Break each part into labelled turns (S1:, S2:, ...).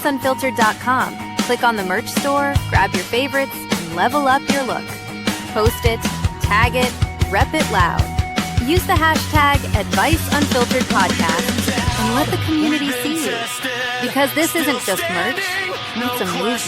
S1: adviceunfiltered.com. Click on the merch store, grab your favorites, and level up your look. Post it, tag it, rep it loud. Use the hashtag AdviceUnfilteredPodcast and let the community see you. Because this isn't just merch, it's a movement.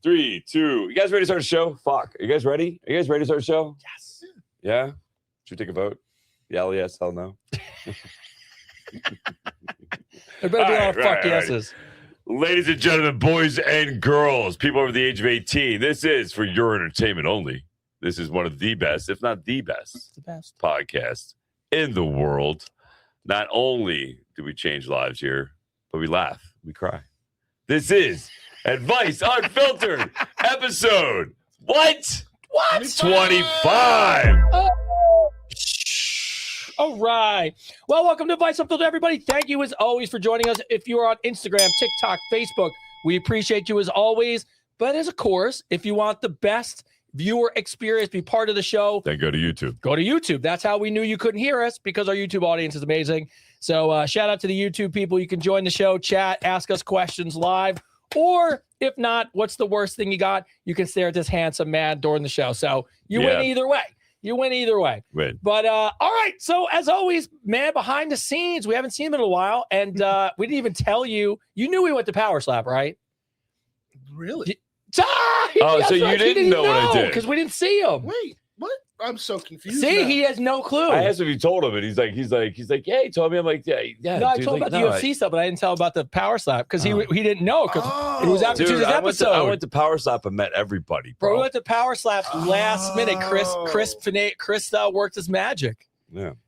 S2: Three, two. You guys ready to start the show? Fuck. Are you guys ready? Are you guys ready to start the show?
S3: Yes.
S2: Yeah? Should we take a vote? Yeah, yes, hell no.
S3: There better be a lot of fuck yeses.
S2: Ladies and gentlemen, boys and girls, people over the age of 18, this is for your entertainment only. This is one of the best, if not the best, podcasts in the world. Not only do we change lives here, but we laugh, we cry. This is Advice Unfiltered, episode what? 25.
S3: All right. Well, welcome to Advice Unfiltered, everybody. Thank you, as always, for joining us. If you are on Instagram, TikTok, Facebook, we appreciate you, as always. But as of course, if you want the best viewer experience, be part of the show,
S2: Then go to YouTube.
S3: Go to YouTube. That's how we knew you couldn't hear us, because our YouTube audience is amazing. So shout out to the YouTube people. You can join the show, chat, ask us questions live. Or if not, what's the worst thing you got? You can stare at this handsome man during the show. So you win either way. You win either way.
S2: Win.
S3: But all right. So as always, man, behind the scenes, we haven't seen him in a while. And we didn't even tell you. You knew we went to Power Slap, right?
S4: Really?
S2: So you didn't know what I did.
S3: Because we didn't see him.
S4: Wait, what? I'm so confused.
S3: See,
S4: now.
S3: he has no clue.
S2: I asked him if he told him, and he's like, yeah, he told me. I'm like, yeah.
S3: No, I told him about the UFC stuff, but I didn't tell him about the Power Slap because he didn't know, because it was after Tuesday's episode.
S2: I went to Power Slap and met everybody, bro.
S3: We went to Power Slap last minute. Chris worked his magic.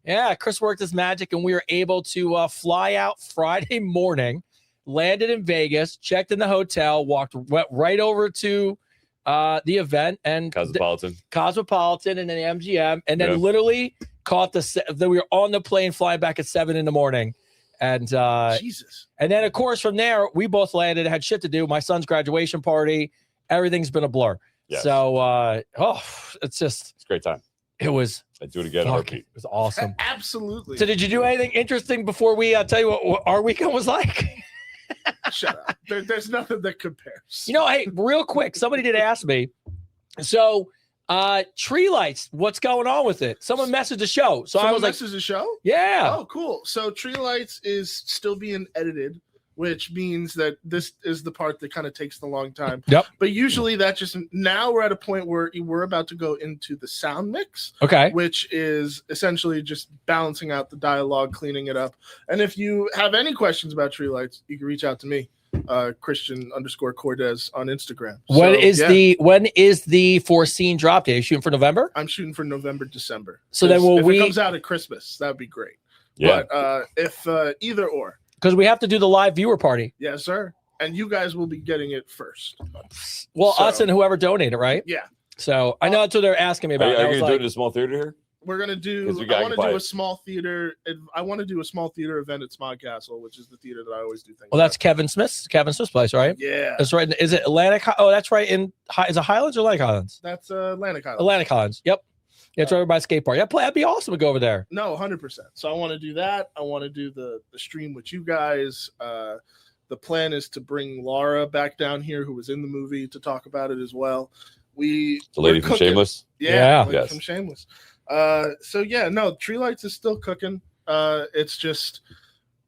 S3: Yeah, Chris worked his magic, and we were able to fly out Friday morning, landed in Vegas, checked in the hotel, went right over to the event and Cosmopolitan and then MGM, and then literally caught we were on the plane flying back at 7 a.m. And
S4: Jesus.
S3: And then of course from there we both landed, had shit to do. My son's graduation party, everything's been a blur.
S2: Yes.
S3: So it's a
S2: great time.
S3: It was.
S2: I'd do it again.
S3: It was awesome.
S4: Absolutely.
S3: So did you do anything interesting before we tell you what our weekend was like?
S4: Shut up. There's nothing that compares.
S3: Hey, real quick, somebody did ask me. So, tree lights, what's going on with it? Someone messaged the show. So I was like,
S4: messaged the show?
S3: Yeah.
S4: Oh, cool. So tree lights is still being edited, which means that this is the part that kind of takes the long time.
S3: Yep.
S4: But usually now we're at a point where we're about to go into the sound mix.
S3: Okay.
S4: Which is essentially just balancing out the dialogue, cleaning it up. And if you have any questions about tree lights, you can reach out to me, Christian_Cordes on Instagram.
S3: When is the foreseen drop date? Are you shooting for November?
S4: I'm shooting for November, December.
S3: So then
S4: if it comes out at Christmas, that'd be great.
S2: Yeah.
S4: But if either or.
S3: Because we have to do the live viewer party.
S4: Yes, sir. And you guys will be getting it first.
S3: Well, us and whoever donated, right?
S4: Yeah.
S3: So I know that's what they're asking me about.
S2: Are you going to do it in a small theater here?
S4: We're going to do, I want to do a small theater. I want to do a small theater event at Smog Castle, which is the theater that I always do things.
S3: Well, that's Kevin Smith's place, right?
S4: Yeah.
S3: That's right. Is it Atlantic? Oh, that's right. Is it Highlands or Atlantic Highlands?
S4: That's Atlantic Highlands.
S3: Atlantic Highlands. Yep. Yeah, it's right by skate park. That'd be awesome to go over there.
S4: No, 100%. So I want to do that. I want to do the stream with you guys. The plan is to bring Laura back down here, who was in the movie, to talk about it as well.
S2: The lady from Shameless?
S4: Yeah. Yes. From Shameless. Tree Lights is still cooking. It's just,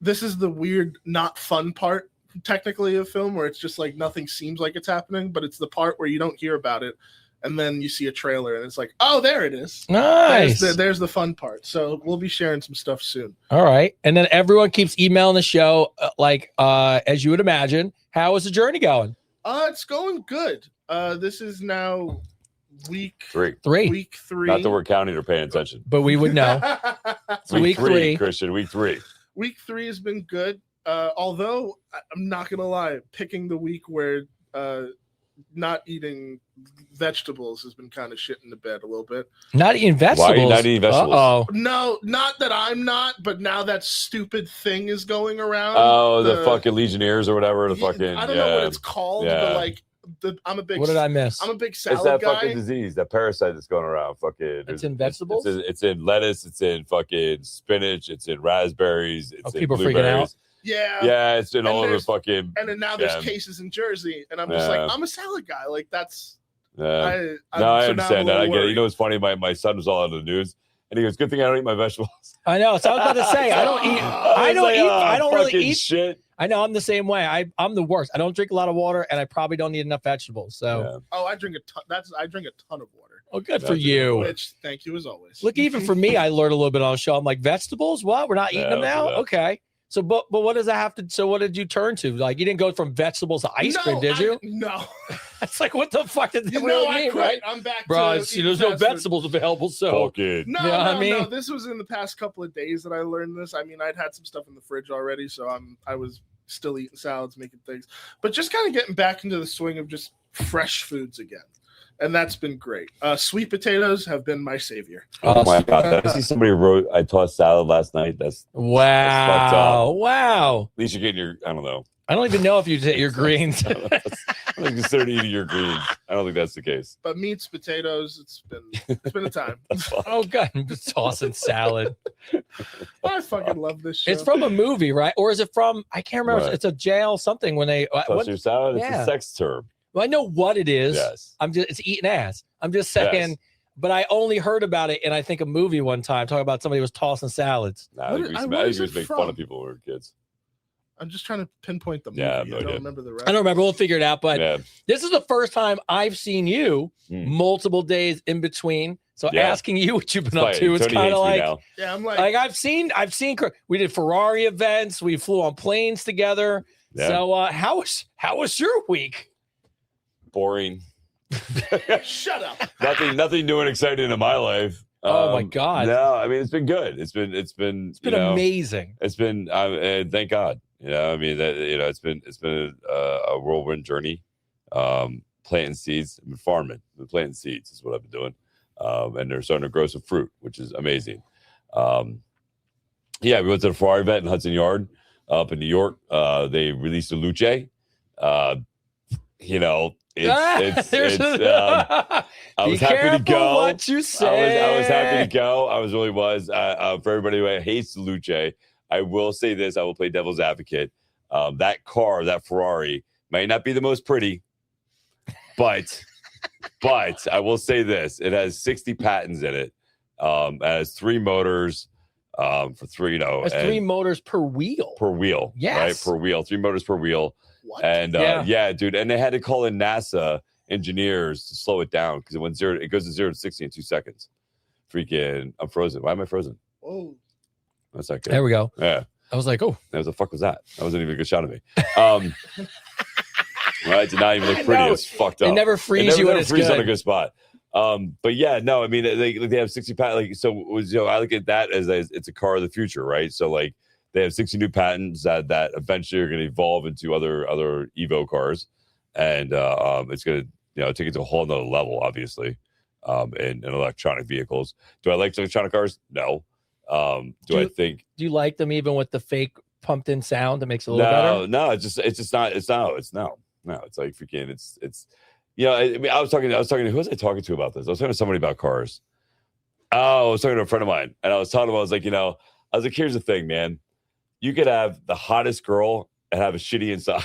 S4: this is the weird, not fun part, technically, of film, where it's just like nothing seems like it's happening, but it's the part where you don't hear about it. And then you see a trailer and it's like, oh, there it is.
S3: Nice.
S4: There's the fun part. So we'll be sharing some stuff soon.
S3: All right. And then everyone keeps emailing the show, as you would imagine. How is the journey going?
S4: It's going good. This is now week
S2: 3.
S4: Week 3.
S2: Not that we're counting or paying attention.
S3: But we would know. It's week 3.
S2: Christian, week 3.
S4: Week 3 has been good. Although I'm not gonna lie, picking the week where not eating vegetables has been kind of shit in the bed a little bit.
S3: Not eating vegetables.
S2: Why are you not eating vegetables?
S3: Uh-oh.
S4: No, not that I'm not, but now that stupid thing is going around.
S2: Oh, the fucking Legionnaires or whatever.
S4: I don't know what it's called, but like I'm a big.
S3: What did I miss?
S4: I'm a big salad
S2: guy. It's that
S4: guy.
S2: fucking disease, that parasite that's going around. Fucking.
S3: It's in vegetables.
S2: It's in lettuce. It's in fucking spinach. It's in raspberries. It's in
S3: people
S2: blueberries.
S3: freaking out.
S2: Yeah, it's in all over fucking.
S4: And then now there's cases in Jersey, and I'm just like, I'm a salad guy. Like that's.
S2: I understand that. I get it. You know, it's funny. My son was all out of the news, and he goes, "Good thing I don't eat my vegetables."
S3: I know. So I was about to say, I don't eat. I don't really eat
S2: shit.
S3: I know. I'm the same way. I'm the worst. I don't drink a lot of water, and I probably don't eat enough vegetables. So.
S4: Oh, I drink a ton. I drink a ton of water.
S3: Oh, good for you.
S4: Which, thank you as always.
S3: Look, even for me, I learned a little bit on the show. I'm like, vegetables? What? We're not eating them now? Okay. So, but what does that have to? So, what did you turn to? Like, you didn't go from vegetables to ice cream, did you?
S4: No.
S3: It's like, what the fuck did that mean, right?
S4: I'm back.
S3: Bro, there's no vegetables available. So,
S4: no, you know no. This was in the past couple of days that I learned this. I mean, I'd had some stuff in the fridge already, so I was still eating salads, making things, but just kind of getting back into the swing of just fresh foods again. And that's been great. Sweet potatoes have been my savior.
S2: Oh my God. I see somebody wrote, I tossed salad last night. That's fucked up.
S3: Wow.
S2: At least you're getting your, I don't know.
S3: I don't even know if you take your greens.
S2: I don't consider eating your greens. I don't think that's the case.
S4: But meats, potatoes, it's been a time.
S3: Oh God, I'm just tossing salad.
S4: I fucking love this show.
S3: It's from a movie, right? Or is it from, I can't remember. Right. It's a jail something when they
S2: toss your salad. It's a sex term.
S3: Well, I know what it is.
S2: Yes.
S3: It's eating ass. I'm just saying, but I only heard about it in I think a movie one time talking about somebody was tossing salads.
S2: I think we used to make fun of people when we were kids.
S4: I'm just trying to pinpoint the movie.
S2: Yeah,
S4: I don't remember the rest.
S3: I don't remember. We'll figure it out. But this is the first time I've seen you multiple days in between. So asking you what you've been up to, it's kind of like,
S4: I'm like
S3: I've seen. We did Ferrari events. We flew on planes together. Yeah. So how was your week?
S2: Boring.
S4: Shut up.
S2: Nothing new and exciting in my life.
S3: Oh my God.
S2: No, I mean it's been good. It's been
S3: amazing.
S2: It's been thank God. I mean that it's been a whirlwind journey. Planting seeds. I've been farming. I've been planting seeds is what I've been doing. And they're starting to grow some fruit, which is amazing. We went to the Ferrari event in Hudson Yard up in New York. They released a Luce. I was happy to go.
S3: What you say.
S2: I was happy to go. I really was. For everybody who hates the Luce, I will say this. I will play devil's advocate. That car, that Ferrari, might not be the most pretty, but I will say this. It has 60 patents in it. It has 3 motors for 3,
S3: It's 3 motors per wheel.
S2: Per wheel.
S3: Yes.
S2: Right? Per wheel. 3 motors per wheel.
S4: What?
S2: And dude. And they had to call in NASA engineers to slow it down because it goes to 0 to 60 in 2 seconds. Freaking, I'm frozen. Why am I frozen?
S4: Oh,
S2: that's not good.
S3: There we go.
S2: Yeah.
S3: I was like, oh,
S2: what the fuck was that? That wasn't even a good shot of me. Right? Did not even look pretty. It's fucked up.
S3: It never frees you when it's good.
S2: On a good spot. But yeah, no, I mean they have 60 patents. I look at that as it's a car of the future, right? So like they have 60 new patents that eventually are going to evolve into other Evo cars, and it's going to take it to a whole nother level, obviously, in electronic vehicles. Do I like electronic cars? No. Do you like them even with the fake pumped in sound that makes it a little better? No, it's not. It's like freaking. It's. I mean, I was talking to who was I talking to about this? I was talking to somebody about cars. Oh, I was talking to a friend of mine, and I was talking about. I was like, here's the thing, man. You could have the hottest girl and have a shitty inside,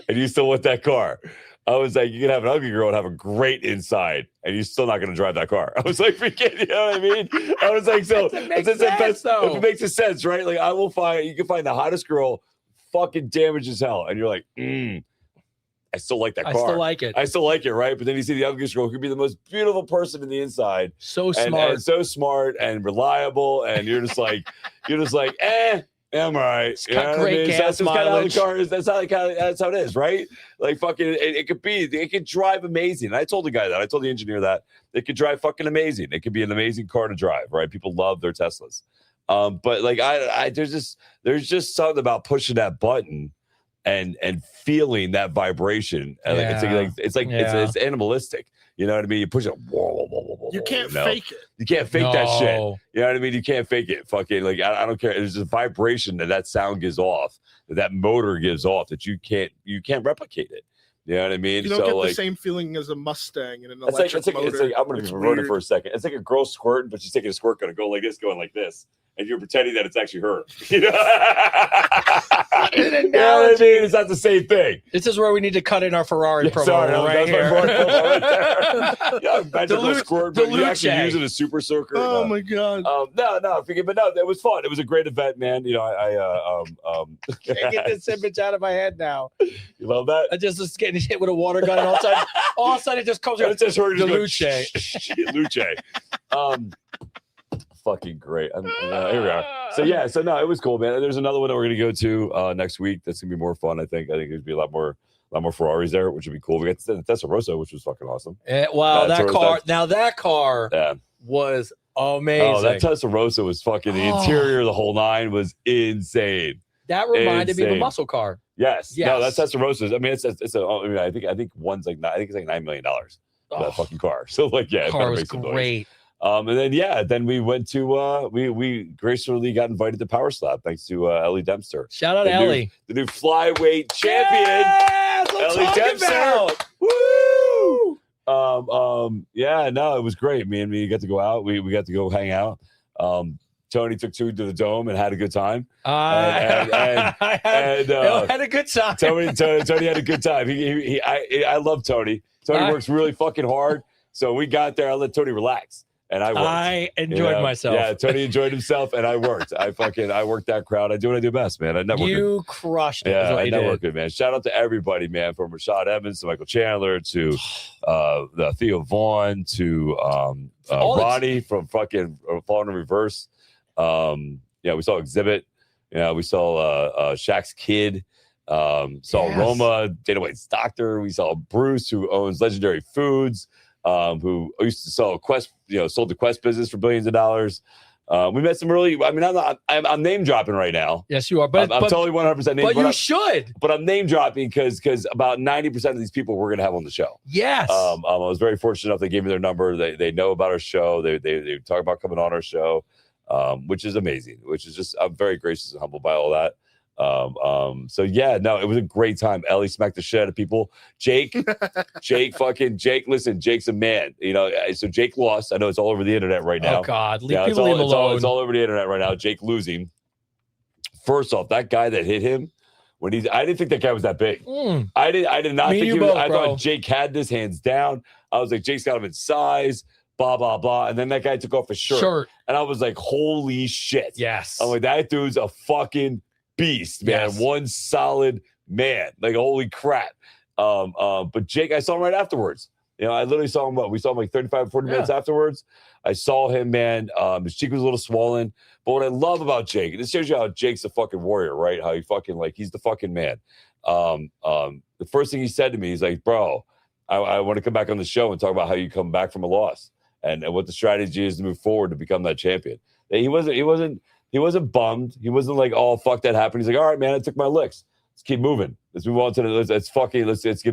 S2: and you still want that car. I was like, you can have an ugly girl and have a great inside, and you're still not going to drive that car. I was like, freaking, you know what I mean? I was like, so
S3: it makes sense, though.
S2: If it makes sense, right? Like, you can find the hottest girl, fucking damaged as hell, and you're like, I still like that car.
S3: I still like it.
S2: I still like it, right? But then you see the ugliest girl who could be the most beautiful person in the inside.
S3: So smart.
S2: And so smart and reliable. And you're just like, eh. Yeah, I'm all right.
S3: It's got great gas mileage.
S2: That's how it is, right? Like fucking, it could drive amazing. And I told the guy that. I told the engineer that it could drive fucking amazing. It could be an amazing car to drive, right? People love their Teslas. But like there's just something about pushing that button and feeling that vibration. And it's animalistic. You know what I mean? You push it. Whoa,
S4: you can't fake it.
S2: You can't fake that shit. You know what I mean? You can't fake it. Fucking like I don't care. There's a vibration that sound gives off, that motor gives off, that you can't replicate it. You know what I mean?
S4: You don't get the same feeling as a Mustang in an electric motor.
S2: It's like I'm going to be perverted for a second. It's like a girl squirting, but she's taking a squirt gun and going like this. And you're pretending that it's actually her. You know? You know what I mean? It's not the same thing.
S3: This is where we need to cut in our Ferrari promo right here.
S2: You actually use it as super soaker.
S4: Oh my god.
S2: No, it was fun. It was a great event, man. You know, I
S3: can't get this image out of my head now.
S2: You love that?
S3: I just was getting hit with a water gun, and all of a sudden it just comes out.
S2: It's just her.
S3: Luce.
S2: Fucking great. Here we are. So no, it was cool, man. There's another one that we're gonna go to next week. That's gonna be more fun. I think there's be a lot more Ferraris there, which would be cool. We got the Testarossa, which was fucking awesome.
S3: Wow, that car was amazing.
S2: Oh, that Testarossa was fucking the interior, the whole nine was insane.
S3: That reminded me of a muscle car.
S2: Yes. No, that Testarossa. I mean, I think one's like $9 million for that fucking car. So like, yeah,
S3: the car was great.
S2: And then we went to we gracefully got invited to Power Slap thanks to Ellie Dempster.
S3: Shout out Ellie,
S2: the new flyweight champion.
S3: Yes, Ellie Dempster.
S2: Woo! Yeah, no, it was great. Me and me got to go out. We got to go hang out. Tony took two to the Dome and had a good time.
S3: I had a good time.
S2: Tony had a good time. I love Tony. Tony works really fucking hard. So we got there. I let Tony relax. And I worked.
S3: I enjoyed myself.
S2: Yeah, Tony enjoyed himself, and I worked. I worked that crowd. I do what I do best, man. I networked.
S3: You crushed it.
S2: Yeah, I networked it, man. Shout out to everybody, man, from Rashad Evans to Michael Chandler to the Theo Vaughn to Ronnie from fucking Falling in Reverse. We saw Exhibit. We saw Shaq's kid. Saw Roma, Dana White's doctor. We saw Bruce, who owns Legendary Foods. Who used to sell Quest, sold the Quest business for billions of dollars. We met some really. I mean, I'm name dropping right now.
S3: Yes, you are. But
S2: I'm totally 100% name.
S3: But you should.
S2: But I'm name dropping because about 90% of these people we're going to have on the show.
S3: Yes.
S2: I was very fortunate enough. They gave me their number. They know about our show. They talk about coming on our show, which is amazing. Which is just I'm very gracious and humbled by all that. It was a great time. Ellie smacked the shit out of people. Jake. Listen, Jake's a man. So Jake lost. I know it's all over the internet right now.
S3: Oh God, leave him alone.
S2: It's all over the internet right now. Jake losing. First off, that guy that hit him I didn't think that guy was that big. I did not think he was. I thought Jake had this hands down. I was like, Jake's got him in size. Blah blah blah, and then that guy took off his shirt, and I was like, holy shit.
S3: Yes,
S2: I'm like, that dude's a fucking beast, man. Yes. One solid man. Like, holy crap. But Jake, I saw him right afterwards. I literally saw him, we saw him like 35, 40 minutes afterwards. I saw him, man. His cheek was a little swollen. But what I love about Jake, and this shows you how Jake's a fucking warrior, right? How he fucking, he's the fucking man. The first thing he said to me, he's like, bro, I want to come back on the show and talk about how you come back from a loss and what the strategy is to move forward to become that champion. He wasn't bummed. He wasn't like, oh, fuck, that happened. He's like, all right, man, I took my licks. Let's keep moving. Let's move on to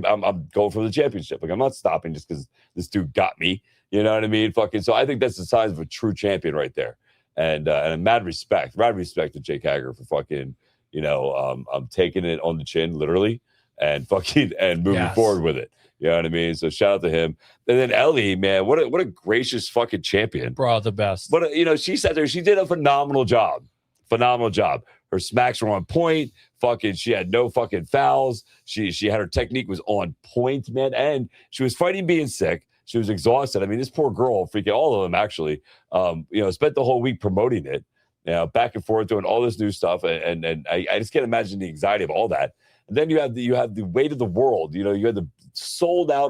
S2: I'm going for the championship. Like, I'm not stopping just because this dude got me. You know what I mean? So I think that's the sign of a true champion right there. And mad respect to Jake Hager for fucking, I'm taking it on the chin, literally, and moving forward with it. You know what I mean? So shout out to him. And then Ellie, man, what a gracious fucking champion.
S3: Bro, the best.
S2: But she sat there. She did a phenomenal job. Her smacks were on point. She had no fucking fouls. She had her technique was on point, man. And she was fighting being sick. She was exhausted. I mean, this poor girl, freaking all of them actually, spent the whole week promoting it, back and forth doing all this new stuff. And I just can't imagine the anxiety of all that. And then you have the weight of the world. You had the sold out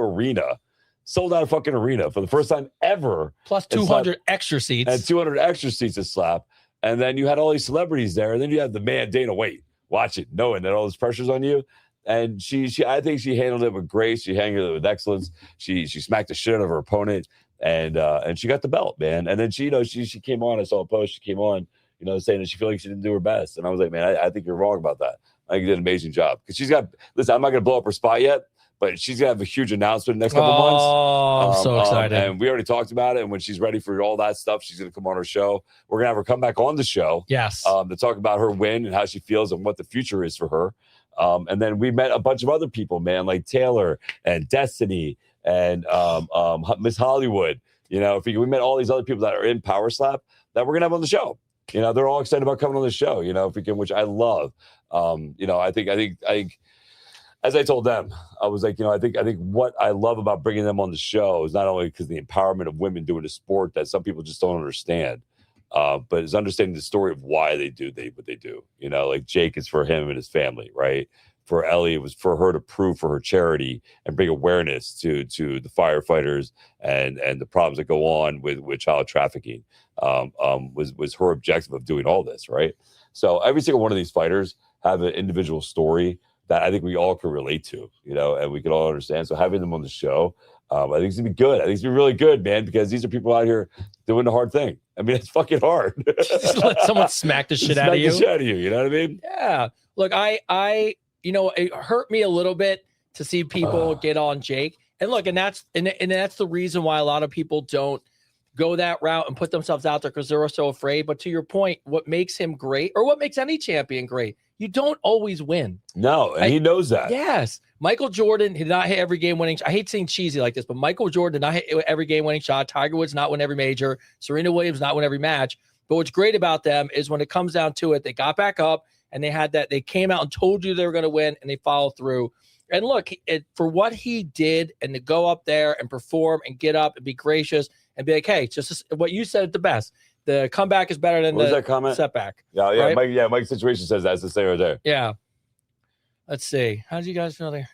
S2: fucking arena for the first time ever.
S3: Plus 200 extra seats.
S2: And 200 extra seats to Slap. And then you had all these celebrities there. And then you had the man, Dana White, watch it, knowing that all this pressure's on you. And I think she handled it with grace. She handled it with excellence. She smacked the shit out of her opponent. And she got the belt, man. And then she came on. I saw a post. She came on, saying that she felt like she didn't do her best. And I was like, man, I think you're wrong about that. I think you did an amazing job. Because listen, I'm not going to blow up her spot yet, but she's going to have a huge announcement next couple months.
S3: Oh, I'm so excited.
S2: And we already talked about it. And when she's ready for all that stuff, she's going to come on our show. We're going to have her come back on the show.
S3: Yes.
S2: To talk about her win and how she feels and what the future is for her. And then we met a bunch of other people, man, like Taylor and Destiny and Miss Hollywood. We met all these other people that are in Power Slap that we're going to have on the show. They're all excited about coming on the show, which I love. I think as I told them, I was like, I think what I love about bringing them on the show is not only because the empowerment of women doing a sport that some people just don't understand, but is understanding the story of why they do what they do. Like Jake is for him and his family, right? For Ellie, it was for her to prove for her charity and bring awareness to the firefighters and the problems that go on with child trafficking. Was her objective of doing all this, right? So every single one of these fighters have an individual story that I think we all can relate to, and we can all understand. So having them on the show, I think it's gonna be good. I think it's gonna be really good, man, because these are people out here doing the hard thing. I mean, it's fucking hard.
S3: Just let someone smack the shit out of you.
S2: Smack the shit out of you. You know what I mean?
S3: Yeah. Look, I it hurt me a little bit to see people get on Jake. And look, and that's the reason why a lot of people don't go that route and put themselves out there because they're so afraid. But to your point, what makes him great, or what makes any champion great, you don't always win.
S2: No, and he knows that.
S3: Yes. Michael Jordan did not hit every game-winning shot. I hate saying cheesy like this, but Michael Jordan did not hit every game-winning shot. Tiger Woods not win every major. Serena Williams not win every match. But what's great about them is when it comes down to it, they got back up, and they came out and told you they were going to win, and they followed through. And look, for what he did, and to go up there and perform and get up and be gracious and be like, hey, just what you said at the best. The comeback is better than the setback.
S2: Yeah,
S3: right?
S2: Mike's situation says that's the same right there.
S3: Yeah. Let's see. How did you guys feel there?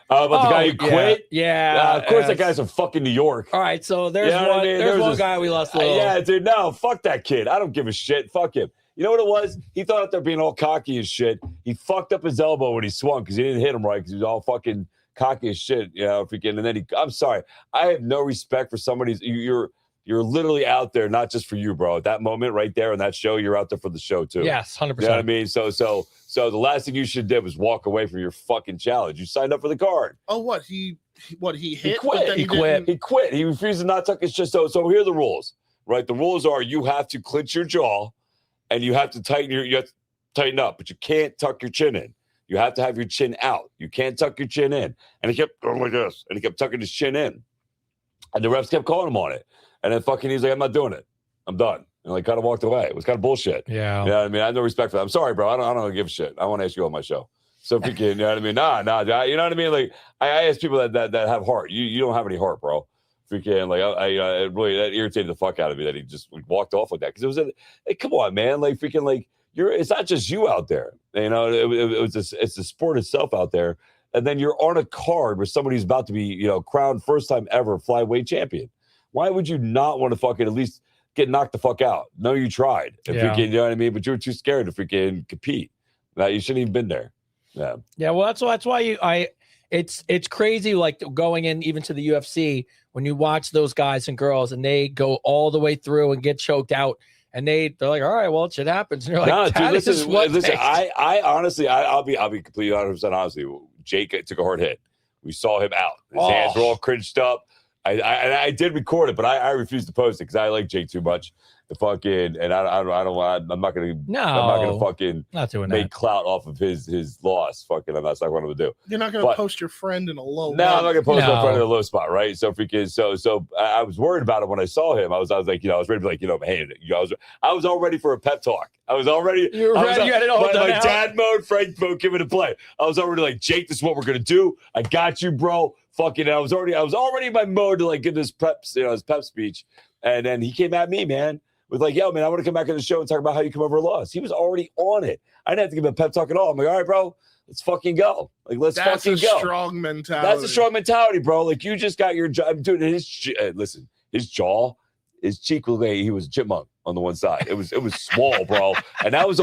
S2: About the guy who quit?
S3: Yeah.
S2: Of course, that guy's from fucking New York.
S3: All right, so there's one. There's one guy we lost.
S2: Yeah, dude. No, fuck that kid. I don't give a shit. Fuck him. You know what it was? He thought out there being all cocky and shit. He fucked up his elbow when he swung because he didn't hit him right because he was all fucking cocky as shit. Freaking. And then I'm sorry. I have no respect for somebody's. You're literally out there, not just for you, bro. At that moment right there in that show, you're out there for the show too.
S3: Yes, 100%.
S2: You know what I mean? So the last thing you should do was walk away from your fucking challenge. You signed up for the card.
S4: Oh, what? He hit?
S2: He quit. He quit. He refused to not tuck his chin. So here are the rules, right? The rules are you have to clench your jaw and you have to tighten up, but you can't tuck your chin in. You have to have your chin out. You can't tuck your chin in. And he kept going like this, and he kept tucking his chin in. And the refs kept calling him on it. And then he's like, I'm not doing it. I'm done. And kind of walked away. It was kind of bullshit.
S3: Yeah.
S2: You know what I mean? I have no respect for that. I'm sorry, bro. I don't give a shit. I want to ask you on my show. So freaking, you know what I mean? Nah. You know what I mean? Like, I ask people that have heart. You don't have any heart, bro. Freaking, it really that irritated the fuck out of me that he just walked off like that. Because it was come on, man. Like, freaking, like, it's not just you out there. It's the sport itself out there. And then you're on a card with somebody who's about to be, crowned first time ever flyweight champion. Why would you not want to fucking at least get knocked the fuck out? No, you tried. Freaking, you know what I mean? But you were too scared to freaking compete. Now you shouldn't even been there. Yeah. Yeah.
S3: Well, that's why it's crazy. Like going in even to the UFC when you watch those guys and girls and they go all the way through and get choked out. And they're like, all right, well, it shit happens. And you're like,
S2: no, dude, listen. I honestly, I'll be completely 100% honest with you. Jake took a hard hit. We saw him out. His hands were all crinched up. I did record it, but I refused to post it because I like Jake too much. I'm not gonna fucking make clout off of his loss. Fucking, that's not what I'm gonna do.
S4: You're not gonna post your friend in a low.
S2: No, I'm not gonna post my friend in a low spot, right? So I was worried about it when I saw him. I was like, I was ready to be like, hey, I was all ready for a pep talk. I was already.
S3: You were ready. You had it all done out.
S2: Dad mode, Frank mode, give it a play. I was already like, Jake, this is what we're gonna do. I got you, bro. Fucking, I was already in my mode to like give this his pep speech, and then he came at me, man. With like, yo, man, I want to come back on the show and talk about how you come over a loss. He was already on it. I didn't have to give him a pep talk at all. I'm like, all right, bro, let's fucking go. Like, let's fucking go.
S4: That's a strong mentality.
S2: That's a strong mentality, bro. Like, you just got your job. Dude, his jaw his cheek looked like he was a chipmunk on the one side. It was small, bro. And that was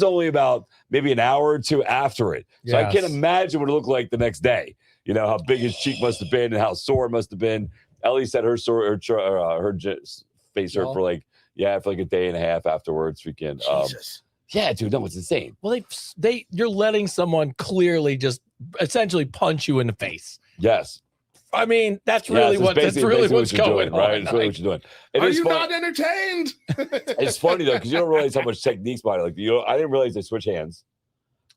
S2: only about maybe an hour or two after it. So I can't imagine what it looked like the next day. You know, how big his cheek must have been and how sore it must have been. Ellie said her face hurt for like a day and a half afterwards. Freaking
S4: Jesus.
S2: Yeah, dude, no, it's insane.
S3: Well, you're letting someone clearly just essentially punch you in the face.
S2: Yes.
S3: I mean, that's really what's going on,
S2: right? That's really what you're doing.
S4: Are you not entertained?
S2: It's funny though, because you don't realize how much technique's behind it. Like I didn't realize they switch hands.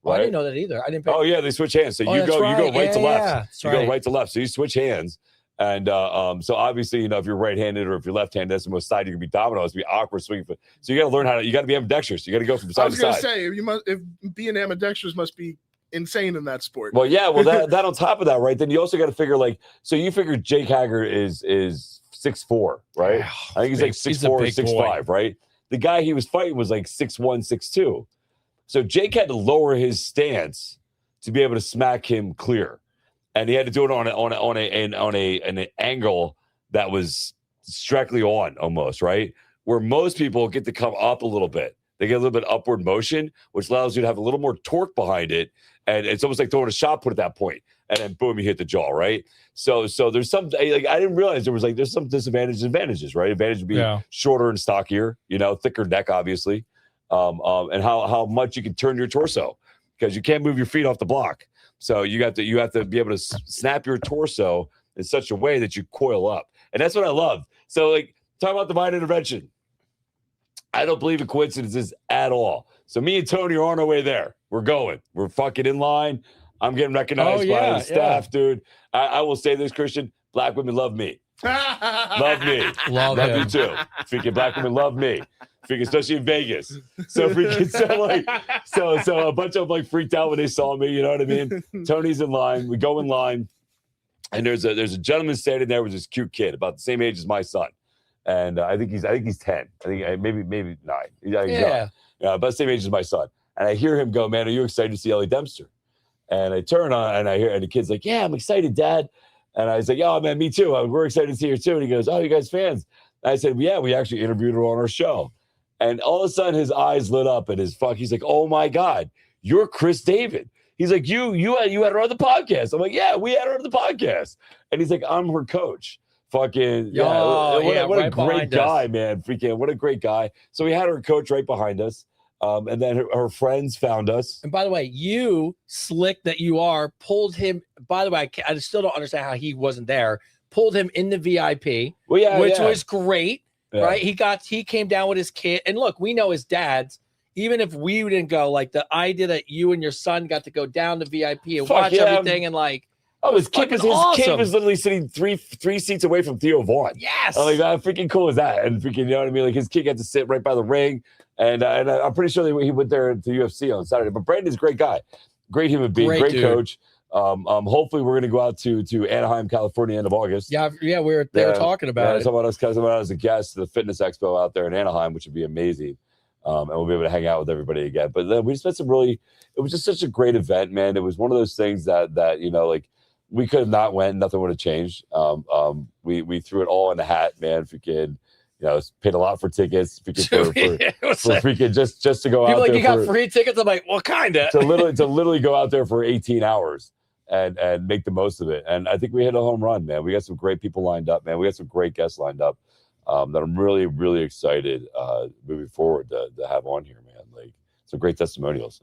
S3: Right? Oh, I didn't know that either. I didn't.
S2: Oh yeah, they switch hands. So you go right to left. You go right to left. So you switch hands. And so obviously, you know, if you're right-handed or if you're left-handed, that's the most side you can be domino. It's be awkward swinging. So you got to learn you got to be ambidextrous. You got to go from side to side. I was going
S4: to say, if being ambidextrous must be insane in that sport.
S2: Well, yeah. Well, that on top of that, right? Then you also got to figure so you figure Jake Hager is 6'4", right? I think he's like 6'4", 6'5", right? The guy he was fighting was like 6'1", 6'2". So Jake had to lower his stance to be able to smack him clear. And he had to do it on an angle that was strictly on almost, right? Where most people get to come up a little bit. They get a little bit upward motion, which allows you to have a little more torque behind it. And it's almost like throwing a shot put at that point. And then boom, you hit the jaw, right? So there's some, like, I didn't realize there's some disadvantages and advantages, right? Advantage would be shorter and stockier, you know, thicker neck, obviously. And how much you can turn your torso, because you can't move your feet off the block. So you have to be able to snap your torso in such a way that you coil up. And that's what I love. So, like, talk about divine intervention. I don't believe in coincidences at all. So me and Tony are on our way there. We're going. We're fucking in line. I'm getting recognized by the staff, dude. I will say this, Christian. Black women love me. Love me. Love you too. Freaking black women love me. Freaking, especially in Vegas. So a bunch of them like freaked out when they saw me. You know what I mean? Tony's in line. We go in line, and there's a gentleman standing there with this cute kid about the same age as my son, and I think he's 10. I think maybe 9. Yeah, about the same age as my son. And I hear him go, "Man, are you excited to see Ellie Dempster?" And I turn on and I hear, and the kid's like, "Yeah, I'm excited, Dad." And I was like, "Oh man, me too. We're excited to see her too." And he goes, "Oh, you guys fans?" And I said, "Yeah, we actually interviewed her on our show." And all of a sudden, his eyes lit up and he's like, "Oh my God, you're Chris David." He's like, you had her on the podcast. I'm like, "Yeah, we had her on the podcast." And he's like, "I'm her coach." Fucking what a great guy, man. Freaking what a great guy. So we had her coach right behind us. And then her friends found us.
S3: And by the way, you, slick that you are, pulled him. By the way, I still don't understand how he wasn't there. Pulled him in the VIP, which was great, right? He came down with his kid. And look, we know his dad's. Even if we didn't go, like the idea that you and your son got to go down to VIP and watch everything and like.
S2: Oh, his kid was literally sitting three seats away from Theo Vaughn.
S3: Yes.
S2: I'm like, how freaking cool is that? And freaking, you know what I mean? Like his kid got to sit right by the ring. And I'm pretty sure he went there to UFC on Saturday. But Brandon's a great guy, great human being, great coach. Hopefully we're going to go out to Anaheim, California, end of August.
S3: Yeah, they were talking about it.
S2: Someone else coming out as a guest to the fitness expo out there in Anaheim, which would be amazing. And we'll be able to hang out with everybody again. But then we just had it was just such a great event, man. It was one of those things that you know, like we could have not went, nothing would have changed. We threw it all in the hat, man. Freaking. You know, paid a lot for tickets for freaking just to go out there.
S3: You got free tickets? I'm like, well, kind of.
S2: to literally go out there for 18 hours and make the most of it. And I think we hit a home run, man. We got some great people lined up, man. We got some great guests lined up that I'm really, really excited moving forward to have on here, man. Like some great testimonials.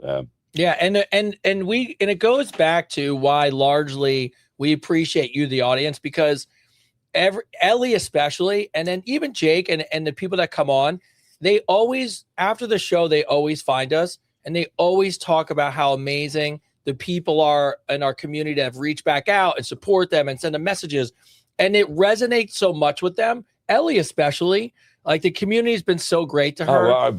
S3: Yeah, and it goes back to why largely we appreciate you, the audience, because Ellie especially, and then even Jake and the people that come on, they always, after the show, they always find us and they always talk about how amazing the people are in our community that have reached back out and support them and send them messages. And it resonates so much with them. Ellie especially, like the community has been so great to her.
S2: Our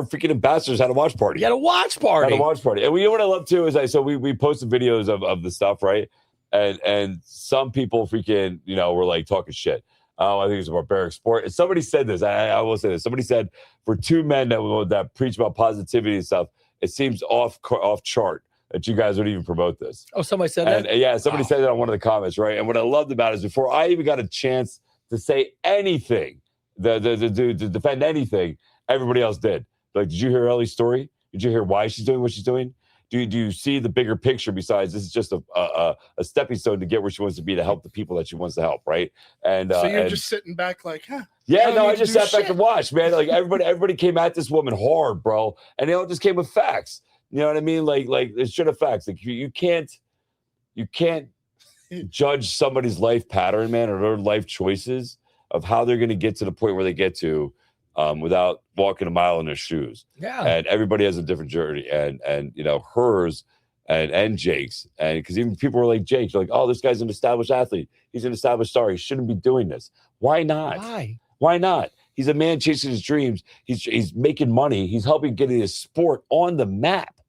S2: freaking ambassadors had a watch party.
S3: Had a watch party.
S2: And you know what I love too is we posted videos of the stuff, right? And some people freaking, you know, were like talking shit. I think it's a barbaric sport. And somebody said this. I will say this. Somebody said for two men that preach about positivity and stuff, it seems off chart that you guys would even promote this.
S3: Oh, somebody said that?
S2: Yeah, somebody said that on one of the comments, right? And what I loved about it is before I even got a chance to say anything to defend anything. Everybody else did. Like, did you hear Ellie's story? Did you hear why she's doing what she's doing? Do you see the bigger picture besides this is just a stepping stone to get where she wants to be to help the people that she wants to help, right? And
S4: so you're just sitting back like, huh?
S2: Yeah, no, I just sat back and watched, man. Like everybody came at this woman hard, bro, and they all just came with facts. You know what I mean? Like it's shit of facts. Like you can't judge somebody's life pattern, man, or their life choices of how they're going to get to the point where they get to. Without walking a mile in their shoes.
S3: Yeah.
S2: And everybody has a different journey. And you know, hers and Jake's. And because even people were like, Jake, like, oh, this guy's an established athlete. He's an established star. He shouldn't be doing this. Why not? Why not? He's a man chasing his dreams. He's making money. He's helping getting his sport on the map.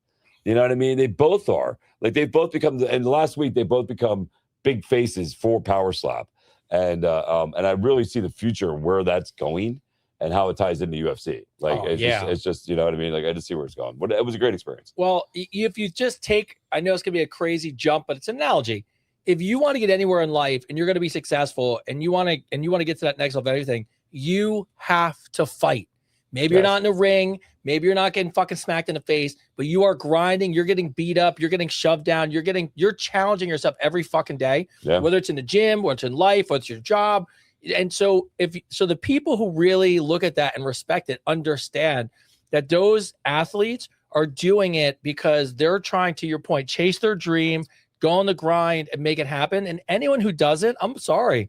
S2: You know what I mean? They both are. Like they've both become, and last week they both become big faces for Power Slap. And I really see the future and where that's going. And how it ties into UFC. Like, it's just, you know what I mean? Like, I just see where it's going. But it was a great experience.
S3: Well, if you just take, I know it's going to be a crazy jump, but it's an analogy. If you want to get anywhere in life and you're going to be successful and you want to get to that next level of everything, you have to fight. Maybe you're not in the ring. Maybe you're not getting fucking smacked in the face, but you are grinding. You're getting beat up. You're getting shoved down. You're challenging yourself every fucking day, whether it's in the gym, whether it's in life, whether it's your job. And so the people who really look at that and respect it understand that those athletes are doing it because they're trying, to your point, chase their dream, go on the grind and make it happen. And anyone who doesn't, I'm sorry,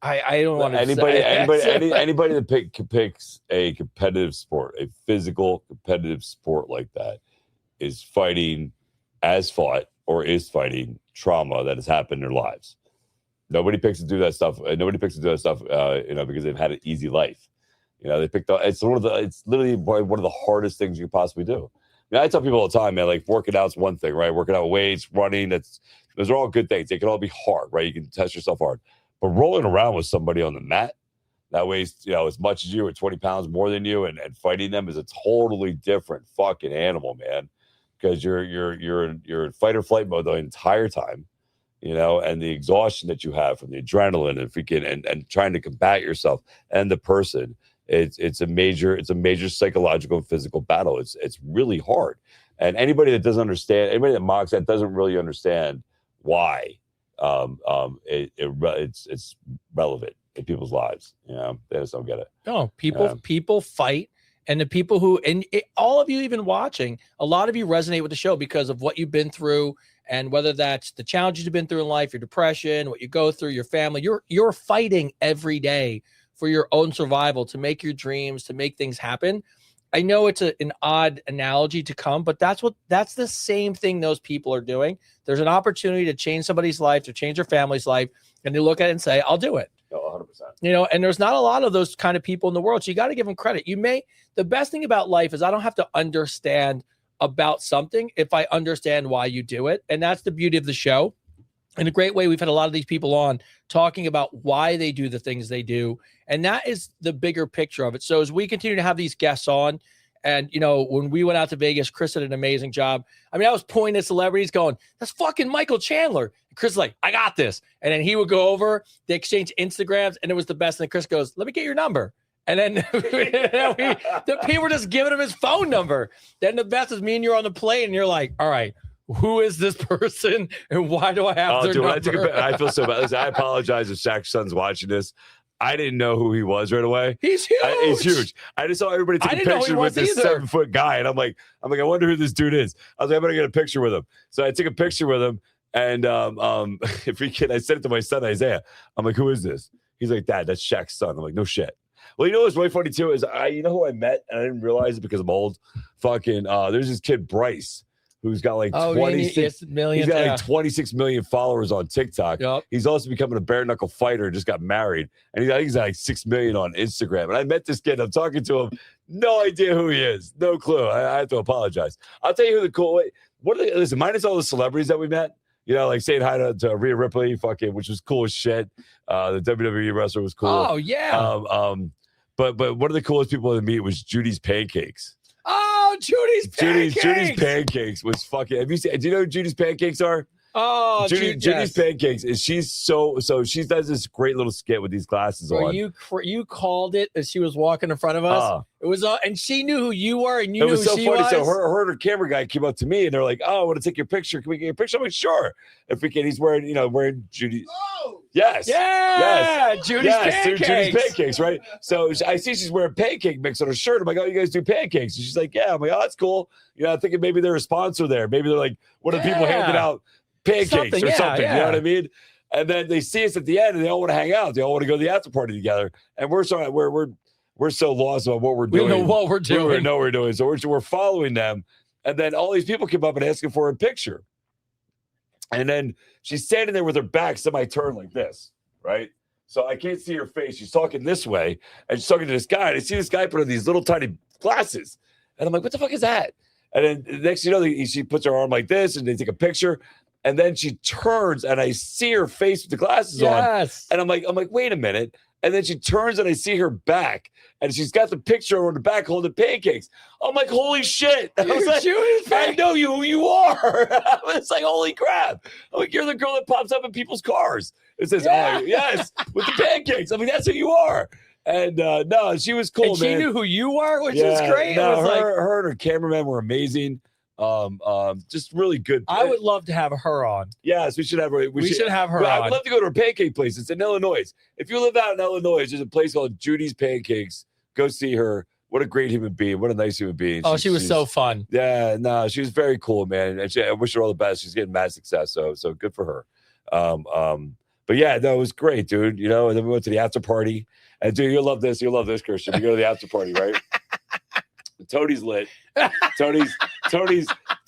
S3: I don't want to
S2: anybody that picks a competitive sport, a physical competitive sport like that, is fighting or is fighting trauma that has happened in their lives. Nobody picks to do that stuff. Because they've had an easy life. You know, they picked up. It's literally one of the hardest things you could possibly do. You know, I tell people all the time, man, like working out's one thing, right? Working out weights, running, those are all good things. They can all be hard, right? You can test yourself hard. But rolling around with somebody on the mat that weighs, you know, as much as you or 20 pounds more than you and fighting them is a totally different fucking animal, man. Because you're in fight or flight mode the entire time. You know, and the exhaustion that you have from the adrenaline and trying to combat yourself and the person, it's a major psychological and physical battle. It's really hard. And anybody that doesn't understand, anybody that mocks that doesn't really understand why it's relevant in people's lives. You know, they just don't get it.
S3: No, people fight. And the people who, all of you even watching, a lot of you resonate with the show because of what you've been through. And whether that's the challenges you've been through in life, your depression, what you go through, your family, you're fighting every day for your own survival, to make your dreams, to make things happen. I know it's an odd analogy to come, but that's the same thing those people are doing. There's an opportunity to change somebody's life, to change their family's life, and they look at it and say, I'll do it.
S2: Oh, 100%.
S3: You know, and there's not a lot of those kind of people in the world. So you got to give them credit. The best thing about life is I don't have to understand about something if I understand why you do it. And that's the beauty of the show. In a great way, we've had a lot of these people on talking about why they do the things they do. And that is the bigger picture of it. So as we continue to have these guests on, and, you know, when we went out to Vegas, Chris did an amazing job. I mean, I was pointing at celebrities going, that's fucking Michael Chandler. And Chris is like, I got this. And then he would go over, they exchange Instagrams, and it was the best. And then Chris goes, let me get your number. And then the people were just giving him his phone number. Then the best is me and you're on the plane, and you're like, all right, who is this person and why do I have their number?
S2: I feel so bad. Listen, I apologize if Shaq's son's watching this. I didn't know who he was right away.
S3: He's huge.
S2: He's huge. I just saw everybody take a picture with this 7-foot guy, and I'm like, I wonder who this dude is. I was like, I'm gonna get a picture with him. So I took a picture with him, and if we can, I sent it to my son Isaiah. I'm like, who is this? He's like, Dad, that's Shaq's son. I'm like, no shit. Well, you know what's really funny too is you know who I met, and I didn't realize it because I'm old. Fucking there's this kid Bryce, who's got like 26 million. He's got like 26 million followers on TikTok.
S3: Yep.
S2: He's also becoming a bare knuckle fighter. Just got married, and I think he's like 6 million on Instagram. And I met this kid. I'm talking to him. No idea who he is. No clue. I have to apologize. I'll tell you who the cool. Listen, minus all the celebrities that we met. You know, like saying hi to Rhea Ripley, fucking, which was cool as shit. The WWE wrestler was cool.
S3: Oh yeah.
S2: But one of the coolest people to meet was Judy's Pancakes.
S3: Oh, Judy's Pancakes.
S2: Judy's Pancakes was fucking. Have you seen? Do you know who Judy's Pancakes are?
S3: Oh,
S2: Judy's pancakes is she does this great little skit with these glasses on.
S3: You called it as she was walking in front of us. It was and she knew who you were, and you knew who she was. It was so funny. So her and her camera guy came up to me, and they're like, "Oh, I want to take your picture. Can we get your picture?" I'm like, "Sure." If we can, he's wearing Judy. Oh, yes, Judy's pancakes, right? So I see she's wearing pancake mix on her shirt. I'm like, "Oh, you guys do pancakes?" And she's like, "Yeah." I'm like, "Oh, that's cool." I'm thinking maybe they're a sponsor there. Maybe they're like one of the people handing out pancakes or something. You know what I mean? And then they see us at the end, and they all want to hang out. They all want to go to the after party together. And we're so lost about what we're doing. We know what we're doing.
S2: We know what we're doing. So we're following them. And then all these people come up and asking for a picture. And then she's standing there with her back semi-turned like this, right? So I can't see her face. She's talking this way, and she's talking to this guy. And I see this guy put on these little tiny glasses. And I'm like, what the fuck is that? And then next you know, she puts her arm like this, and they take a picture. And then she turns, and I see her face with the glasses on. And I'm like, wait a minute. And then she turns, and I see her back, and she's got the picture on the back holding pancakes. I'm like, holy shit! I was like, I know who you are. It's like, holy crap! I'm like, you're the girl that pops up in people's cars. It says, oh yes, with the pancakes. I'm like, that's who you are. And no, she was cool,
S3: and she knew who you were, which is great.
S2: No, her and her cameraman were amazing. Just really good.
S3: I would love to have her on.
S2: Yes, we should have her.
S3: We should have her on.
S2: I would love to go to her pancake place. It's in Illinois. If you live out in Illinois, there's a place called Judy's Pancakes. Go see her. What a great human being. What a nice human being.
S3: She was so fun.
S2: Yeah, no, she was very cool, man. And I wish her all the best. She's getting mad success. So good for her. But yeah, no, it was great, dude. And then we went to the after party. And dude, you'll love this. You'll love this, Christian. We go to the after party, right? Tony's lit. Tony's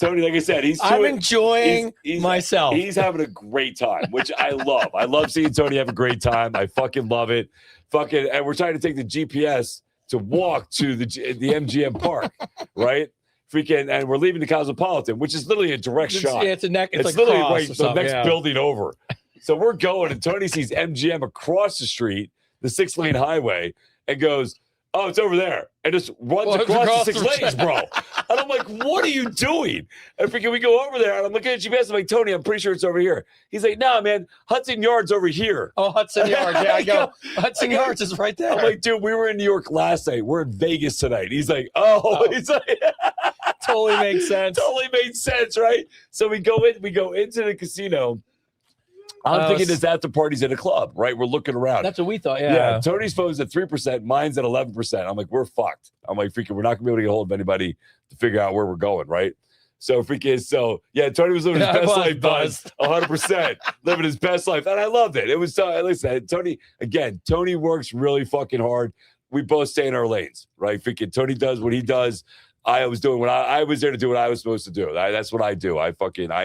S2: like I said,
S3: I'm enjoying myself.
S2: He's having a great time, which I love. I love seeing Tony have a great time. I fucking love it. And we're trying to take the GPS to walk to the MGM Park, right? And we're leaving the Cosmopolitan, which is literally a direct shot.
S3: Yeah, it's like
S2: literally right the next building over. So we're going, and Tony sees MGM across the street, the 6-lane highway, and goes, "Oh, it's over there," and just runs across the 6 lanes, bro. And I'm like, "What are you doing?" And we go over there, and I'm looking at GPS. I'm like, "Tony, I'm pretty sure it's over here." He's like, "No, man, Hudson Yards over here."
S3: Oh, Hudson Yards. Yeah, I go. Hudson Yards is right there.
S2: I'm like, "Dude, we were in New York last night. We're in Vegas tonight." He's like, "Oh." He's like,
S3: totally makes sense.
S2: Totally made sense, right? So we go into the casino. I'm thinking this after party's at a club, right? We're looking around.
S3: That's what we thought, yeah.
S2: Tony's phone's at 3%, mine's at 11%. I'm like, we're fucked. I'm like, freaking, we're not gonna be able to get hold of anybody to figure out where we're going, right? So Tony was living his best life, Buzz. 100%. Living his best life. And I loved it. It was listen, Tony works really fucking hard. We both stay in our lanes, right? Freaking Tony does what he does. I was doing what I was there to do what I was supposed to do. That's what I do. I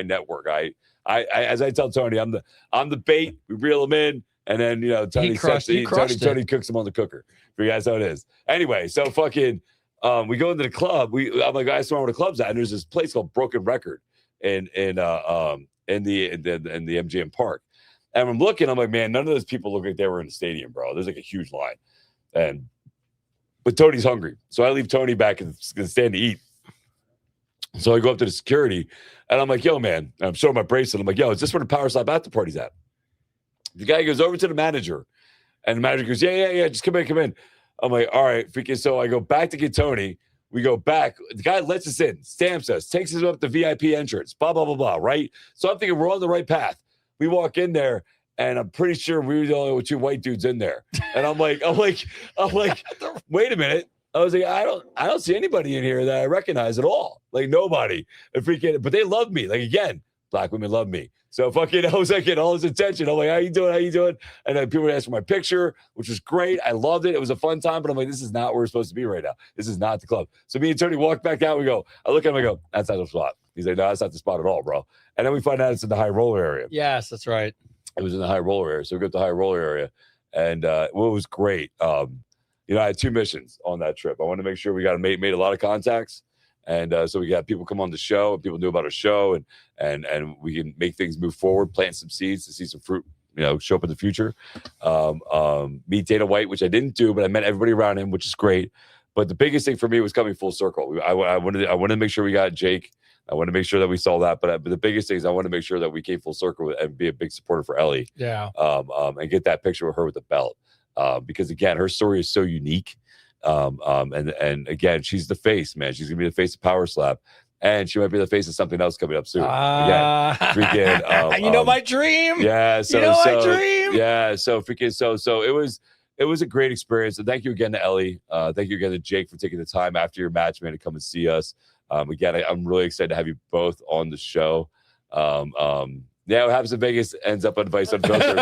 S2: network. I as I tell Tony, I'm the bait. We reel him in, and then Tony cooks him on the cooker. For you guys how it is. Anyway, so we go into the club. I'm like, I saw where the club's at, and there's this place called Broken Record in the MGM Park. And I'm looking, I'm like, man, none of those people look like they were in the stadium, bro. There's like a huge line. But Tony's hungry. So I leave Tony back and stand to eat. So I go up to the security, and I'm like, yo, man, I'm showing my bracelet. I'm like, yo, is this where the Power Slap after party's at? The guy goes over to the manager, and the manager goes, yeah, just come in. I'm like, all right, freaking. So I go back to get Tony. We go back. The guy lets us in, stamps us, takes us up the VIP entrance, blah, blah, blah, blah, right? So I'm thinking we're on the right path. We walk in there, and I'm pretty sure we were the only 2 white dudes in there. And I'm like, wait a minute. I was like, I don't see anybody in here that I recognize at all. Like nobody. But they love me. Like again, black women love me. So I was like getting all his attention. I'm like, how you doing? And then people would ask for my picture, which was great. I loved it. It was a fun time. But I'm like, this is not where we're supposed to be right now. This is not the club. So me and Tony walk back out. I look at him. I go, that's not the spot. He's like, no, that's not the spot at all, bro. And then we find out it's in the high roller area.
S3: Yes, that's right.
S2: It was in the high roller area. So we go to the high roller area, and it was great. I had 2 missions on that trip. I wanted to make sure we made a lot of contacts. And so we got people come on the show, and people knew about our show, and we can make things move forward, plant some seeds to see some fruit, show up in the future. Meet Dana White, which I didn't do, but I met everybody around him, which is great. But the biggest thing for me was coming full circle. I wanted to make sure we got Jake I want to make sure that we saw that. But the biggest thing is I want to make sure that we came full circle and be a big supporter for Ellie.
S3: Yeah.
S2: And get that picture with her with the belt. Because again, her story is so unique. And again, she's the face, man. She's gonna be the face of Power Slap. And she might be the face of something else coming up soon. Freaking,
S3: you know my dream.
S2: Yeah, so
S3: my dream.
S2: Yeah, so freaking so it was a great experience. And thank you again to Ellie. Thank you again to Jake for taking the time after your match, man, to come and see us. Again, I'm really excited to have you both on the show. Yeah, what happens in Vegas ends up on Vice Unfiltered.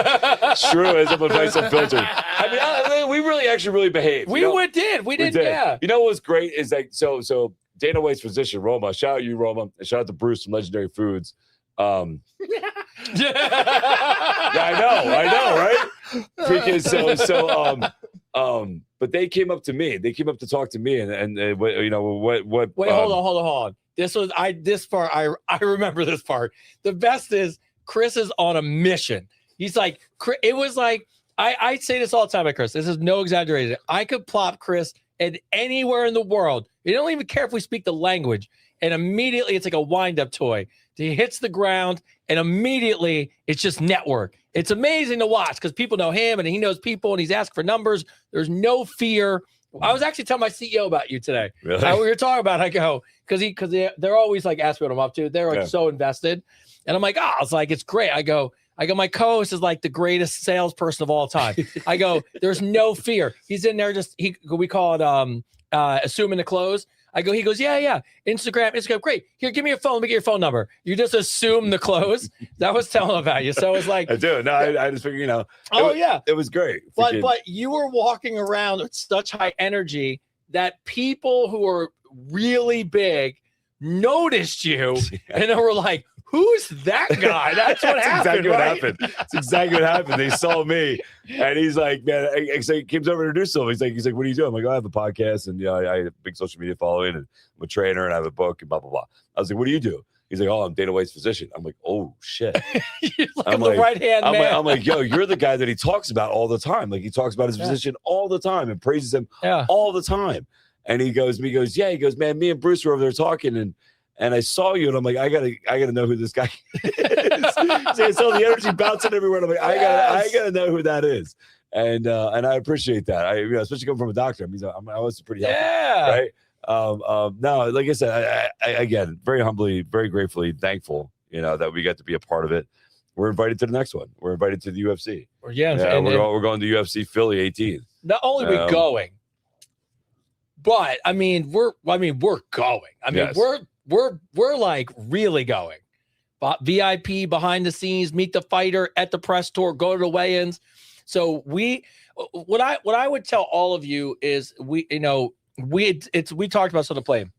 S2: True, ends up on Vice Unfiltered. I mean, we really behaved.
S3: We did. Yeah.
S2: You know what was great is like so Dana White's physician, Roma. Shout out you, Roma, and shout out to Bruce from Legendary Foods. Yeah, I know, right? Freaking but they came up to me. They came up to talk to me, and you know what?
S3: Wait, hold on. This part. I remember this part. The best is Chris is on a mission. He's like, it was like I say this all the time, Chris. This is no exaggeration. I could plop Chris at anywhere in the world. You don't even care if we speak the language, and immediately it's like a wind-up toy. He hits the ground, and immediately it's just network. It's amazing to watch because people know him, and he knows people, and he's asked for numbers. There's no fear. I was actually telling my CEO about you today.
S2: Really?
S3: We were talking about, I go, because they're always like asking what I'm up to. They're like so invested. And I'm like, I was like, it's great. I go, my co-host is like the greatest salesperson of all time. I go, there's no fear. He's in there we call it assuming the close. He goes, yeah. Instagram, great. Here, give me your phone. Let me get your phone number. You just assume the close. That was telling about you. So it's like,
S2: I do. No, I just figured, it was great.
S3: But you were walking around with such high energy that people who are really big noticed you and they were like, who's that guy? That's what happened.
S2: That's exactly what happened. They saw me, and he's like, man. So he comes over to introduce him. He's like, what are you doing? I'm like, I have a podcast, and I have a big social media following, and I'm a trainer, and I have a book, and blah blah blah. I was like, what do you do? He's like, I'm Dana White's physician. I'm like, oh shit.
S3: I'm the right hand man.
S2: I'm like, yo, you're the guy that he talks about all the time. Like he talks about his physician all the time and praises him all the time. And he goes, man, me and Bruce were over there talking, and I saw you, and I'm like, I gotta know who this guy is. So I saw the energy bouncing everywhere. And I'm like, I gotta know who that is. And I appreciate that. Especially coming from a doctor. I mean, I was pretty healthy, right? No, like I said, I again, very humbly, very gratefully thankful, that we got to be a part of it. We're invited to the next one. We're invited to the UFC.
S3: We're
S2: going to UFC Philly 18.
S3: Not only are we going, but I mean, we're going. I mean,
S2: yes.
S3: We're like really going. VIP behind the scenes, meet the fighter at the press tour, go to the weigh-ins. So what I would tell all of you is we talked about something playing.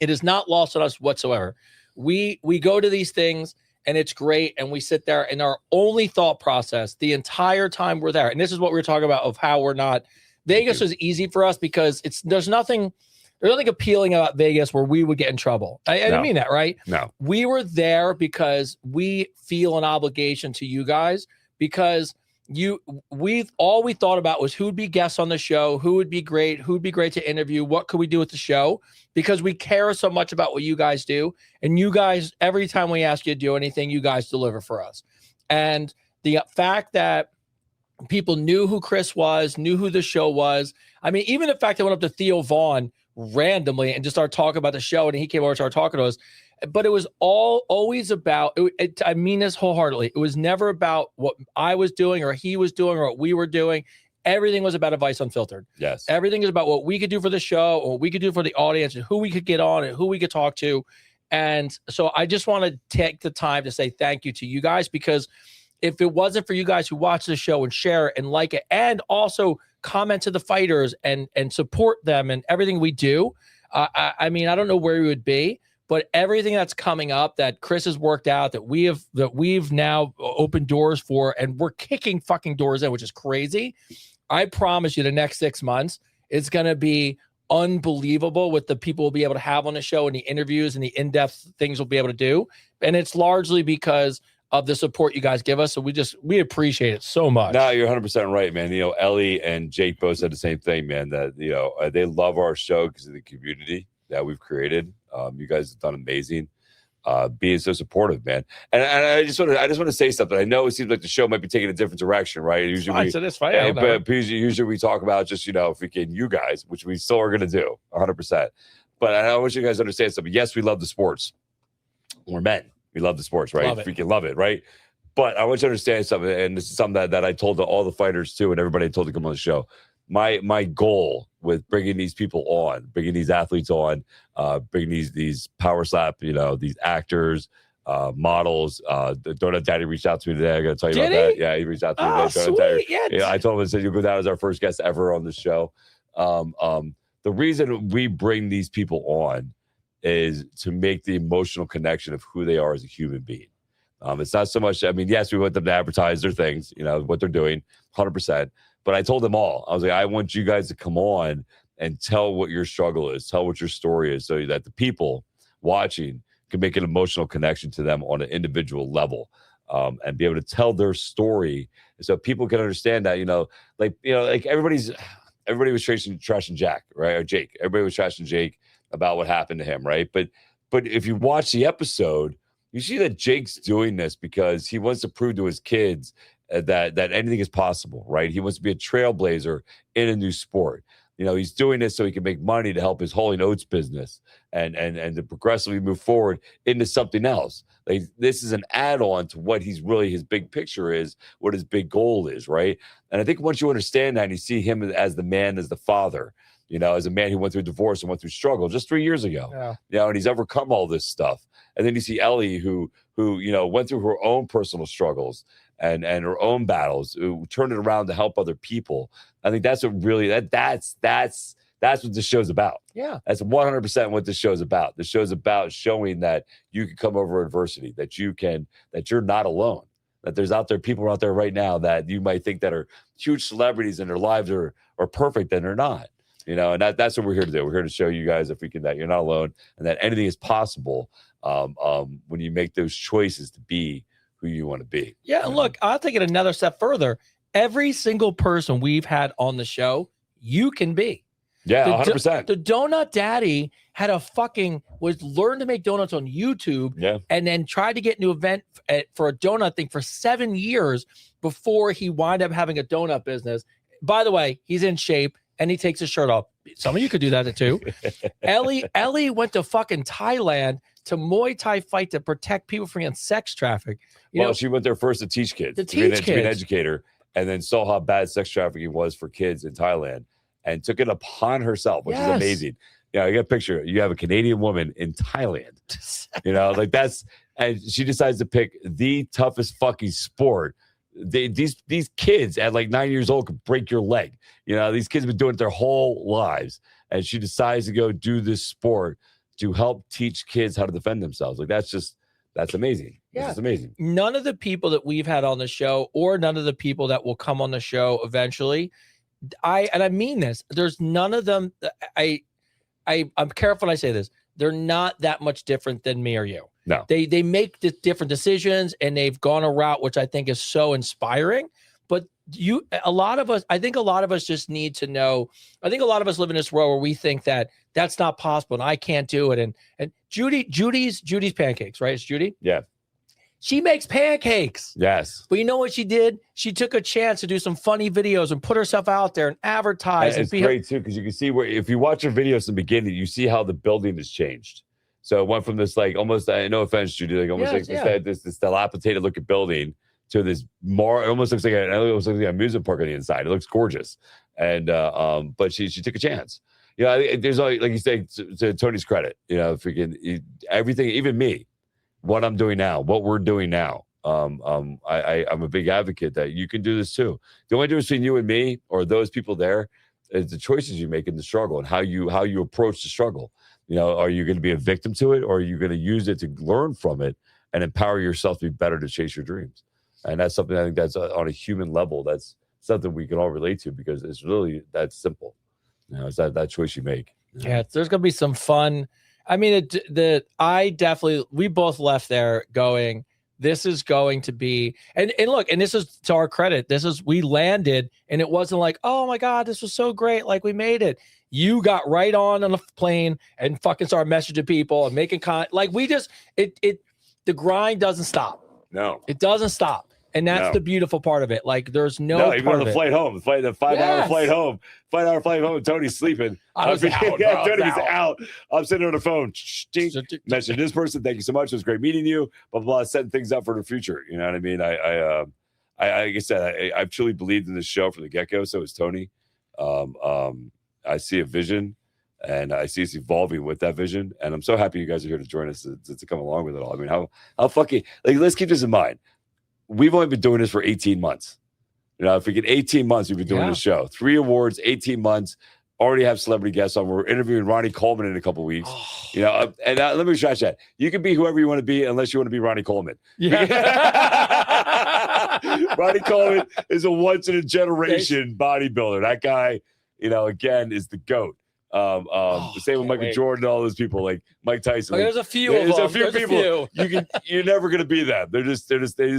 S3: It is not lost on us whatsoever. We go to these things and it's great, and we sit there, and our only thought process the entire time we're there, and this is what we were talking about of how we're not. Vegas was easy for us because there's nothing appealing about Vegas where we would get in trouble. I didn't mean that, right?
S2: No.
S3: We were there because we feel an obligation to you guys because all we thought about was who'd be guests on the show, who would be great to interview, what could we do with the show, because we care so much about what you guys do. And you guys, every time we ask you to do anything, you guys deliver for us. And the fact that people knew who Chris was, knew who the show was. I mean, even the fact that I went up to Theo Vaughn randomly and just started talking about the show, and he came over and started talking to us. But it was always about, I mean this wholeheartedly, it was never about what I was doing or he was doing or what we were doing. Everything was about Advice Unfiltered.
S2: Yes.
S3: Everything is about what we could do for the show or what we could do for the audience and who we could get on and who we could talk to. And so I just want to take the time to say thank you to you guys, because if it wasn't for you guys who watch the show and share it and like it and also comment to the fighters and support them and everything we do, I mean, I don't know where we would be. But everything that's coming up that Chris has worked out, that we've now opened doors for, and we're kicking fucking doors in, which is crazy. I promise you the next 6 months, it's going to be unbelievable with the people we'll be able to have on the show and the interviews and the in-depth things we'll be able to do. And it's largely because of the support you guys give us. So we appreciate it so much.
S2: No, you're 100% right, man. Ellie and Jake both said the same thing, man, that, they love our show because of the community that we've created. You guys have done amazing. being so supportive, man. And I just want to say something. I know it seems like the show might be taking a different direction, right? Usually but usually we talk about just, if we can, you guys, which we still are going to do 100%. But I want you guys to understand something. Yes, we love the sports. We're men. We love the sports, right? We can love it, right? But I want you to understand something, and this is something that I told all the fighters too, and everybody I told to come on the show. My goal with bringing these people on, bringing these athletes on, bringing these power slap, these actors, models. The Donut Daddy reached out to me today. I got to tell you about that. Yeah, he reached out to me today. Donut Daddy. Yeah, I told him, I said, you'll go down as our first guest ever on the show. The reason we bring these people on is to make the emotional connection of who they are as a human being. It's not so much, yes, we want them to advertise their things, what they're doing, 100%. But I told them all, I was like, I want you guys to come on and tell what your struggle is, tell what your story is, so that the people watching can make an emotional connection to them on an individual level, and be able to tell their story so people can understand that, like everybody was trashing Jack, right? Or Jake. Everybody was trashing Jake about what happened to him, right? But if you watch the episode, you see that Jake's doing this because he wants to prove to his kids that anything is possible, right? He wants to be a trailblazer in a new sport. He's doing this so he can make money to help his Holy Oats business and to progressively move forward into something else. Like, this is an add-on to what his big picture is, what his big goal is, right? And I think once you understand that and you see him as the man, as the father, as a man who went through divorce and went through struggle just 3 years ago, and he's overcome all this stuff. And then you see Ellie who went through her own personal struggles and her own battles, who turned it around to help other people. I think that's what really that's what this show's about. Yeah, that's 100% what this show's about. The show's about showing that you can come over adversity, that you're not alone, that there's people out there right now that you might think that are huge celebrities and their lives are perfect, and they're not. And that's what we're here to do. We're here to show you guys, if we can, that you're not alone and that anything is possible when you make those choices to be who you want to be.
S3: Yeah, look, I'll take it another step further. Every single person we've had on the show, you can be.
S2: Yeah, 100%.
S3: The Donut Daddy learned to make donuts on YouTube, and then tried to get into event for a donut thing for 7 years before he wound up having a donut business. By the way, he's in shape and he takes his shirt off. Some of you could do that too. Ellie went to fucking Thailand to Muay Thai fight to protect people from getting sex trafficked.
S2: She went there first to teach kids, to be an educator, and then saw how bad sex trafficking was for kids in Thailand and took it upon herself, which is amazing. I got a picture. You have a Canadian woman in Thailand, and she decides to pick the toughest fucking sport. These kids at like 9 years old could break your leg. These kids have been doing it their whole lives, and she decides to go do this sport to help teach kids how to defend themselves. Like, that's amazing. Yeah, it's amazing.
S3: None of the people that we've had on the show, or none of the people that will come on the show eventually, I mean this, there's none of them. I'm careful when I say this. They're not that much different than me or you.
S2: No,
S3: they make different decisions, and they've gone a route which I think is so inspiring. But I think a lot of us just need to know. I think a lot of us live in this world where we think that that's not possible and I can't do it. And Judy's pancakes, right? It's Judy.
S2: Yeah.
S3: She makes pancakes.
S2: Yes.
S3: But you know what she did? She took a chance to do some funny videos and put herself out there and advertise.
S2: It's great too, because you can see where, if you watch her videos in the beginning, you see how the building has changed. So it went from this, like, almost, no offense, Judy, like almost this dilapidated looking building to this more, it almost looks like an amusement park on the inside. It looks gorgeous. And but she took a chance. There's like you say, to Tony's credit, if we can, everything, even me, what I'm doing now, what we're doing now. I'm a big advocate that you can do this too. The only difference between you and me, or those people there, is the choices you make in the struggle and how you approach the struggle. Are you going to be a victim to it, or are you going to use it to learn from it and empower yourself to be better to chase your dreams? And that's something I think that's on a human level. That's something we can all relate to, because it's really that simple. It's that choice you make.
S3: Yeah, there's going to be some fun. I mean, we both left there going, this is going to be, and look, and this is to our credit. We landed, and it wasn't like, oh my God, this was so great. Like, we made it. You got right on the plane and fucking started messaging people and making like the grind doesn't stop.
S2: No,
S3: it doesn't stop. And that's the beautiful part of it. Like there's no
S2: even on the flight home, the 5-hour flight home, 5-hour flight home, Tony's sleeping.
S3: I was out, bro.
S2: Tony's out. I'm sitting on the phone. Message this person. Thank you so much. It was great meeting you. Blah, blah, blah. Setting things up for the future. You know what I mean? I like I said, I've truly believed in this show from the get-go. So is Tony. I see a vision and I see us evolving with that vision. And I'm so happy you guys are here to join us to come along with it all. I mean, how fucking, like, let's keep this in mind. We've only been doing this for 18 months. You know, if we get 18 months, we've been doing this show. 3 awards, 18 months. Already have celebrity guests on. We're interviewing Ronnie Coleman in a couple of weeks. You know, and let me scratch that. You can be whoever you want to be, unless you want to be Ronnie Coleman. Yeah. Ronnie Coleman is a once in a generation bodybuilder. That guy, you know, again, is the GOAT. The same with Michael Jordan, all those people like Mike Tyson.
S3: There's a few of them.
S2: There's a few people. You're never gonna be them. They just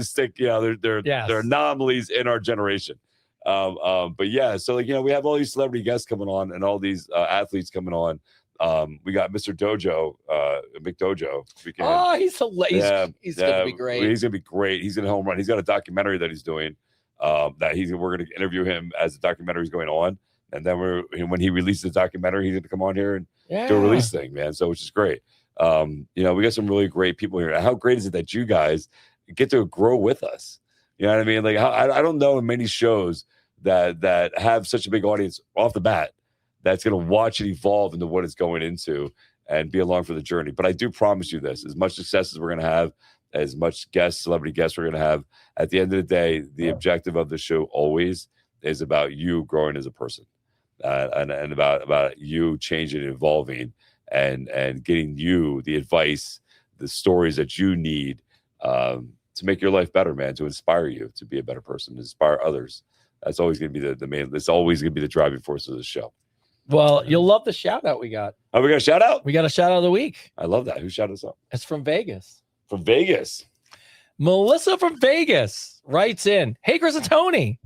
S2: stick. You know, they're anomalies in our generation. But yeah, so like, you know, we have all these celebrity guests coming on and all these athletes coming on. We got Mr. Dojo, McDojo.
S3: He's hilarious. He's gonna be great.
S2: He's gonna be great. He's gonna home run. He's got a documentary that he's doing. We're gonna interview him as the documentary is going on. And then when he releases the documentary, he's going to come on here and do a release thing, man. So, which is great. You know, we got some really great people here. How great is it that you guys get to grow with us? You know what I mean? Like, I don't know many shows that have such a big audience off the bat that's going to watch it evolve into what it's going into and be along for the journey. But I do promise you this: as much success as we're going to have, as much celebrity guests we're going to have, at the end of the day, the objective of the show always is about you growing as a person. And about you changing and evolving and getting you the advice, the stories that you need to make your life better, man, to inspire you to be a better person, to inspire others. That's always going to be the main, that's always going to be the driving force of the show.
S3: Well, you'll love the shout out we got.
S2: Oh, we got a shout out?
S3: We got a shout out of the week.
S2: I love that. Who shouted us out?
S3: It's from Vegas.
S2: From Vegas.
S3: Melissa from Vegas writes in, "Hey, Chris and Tony.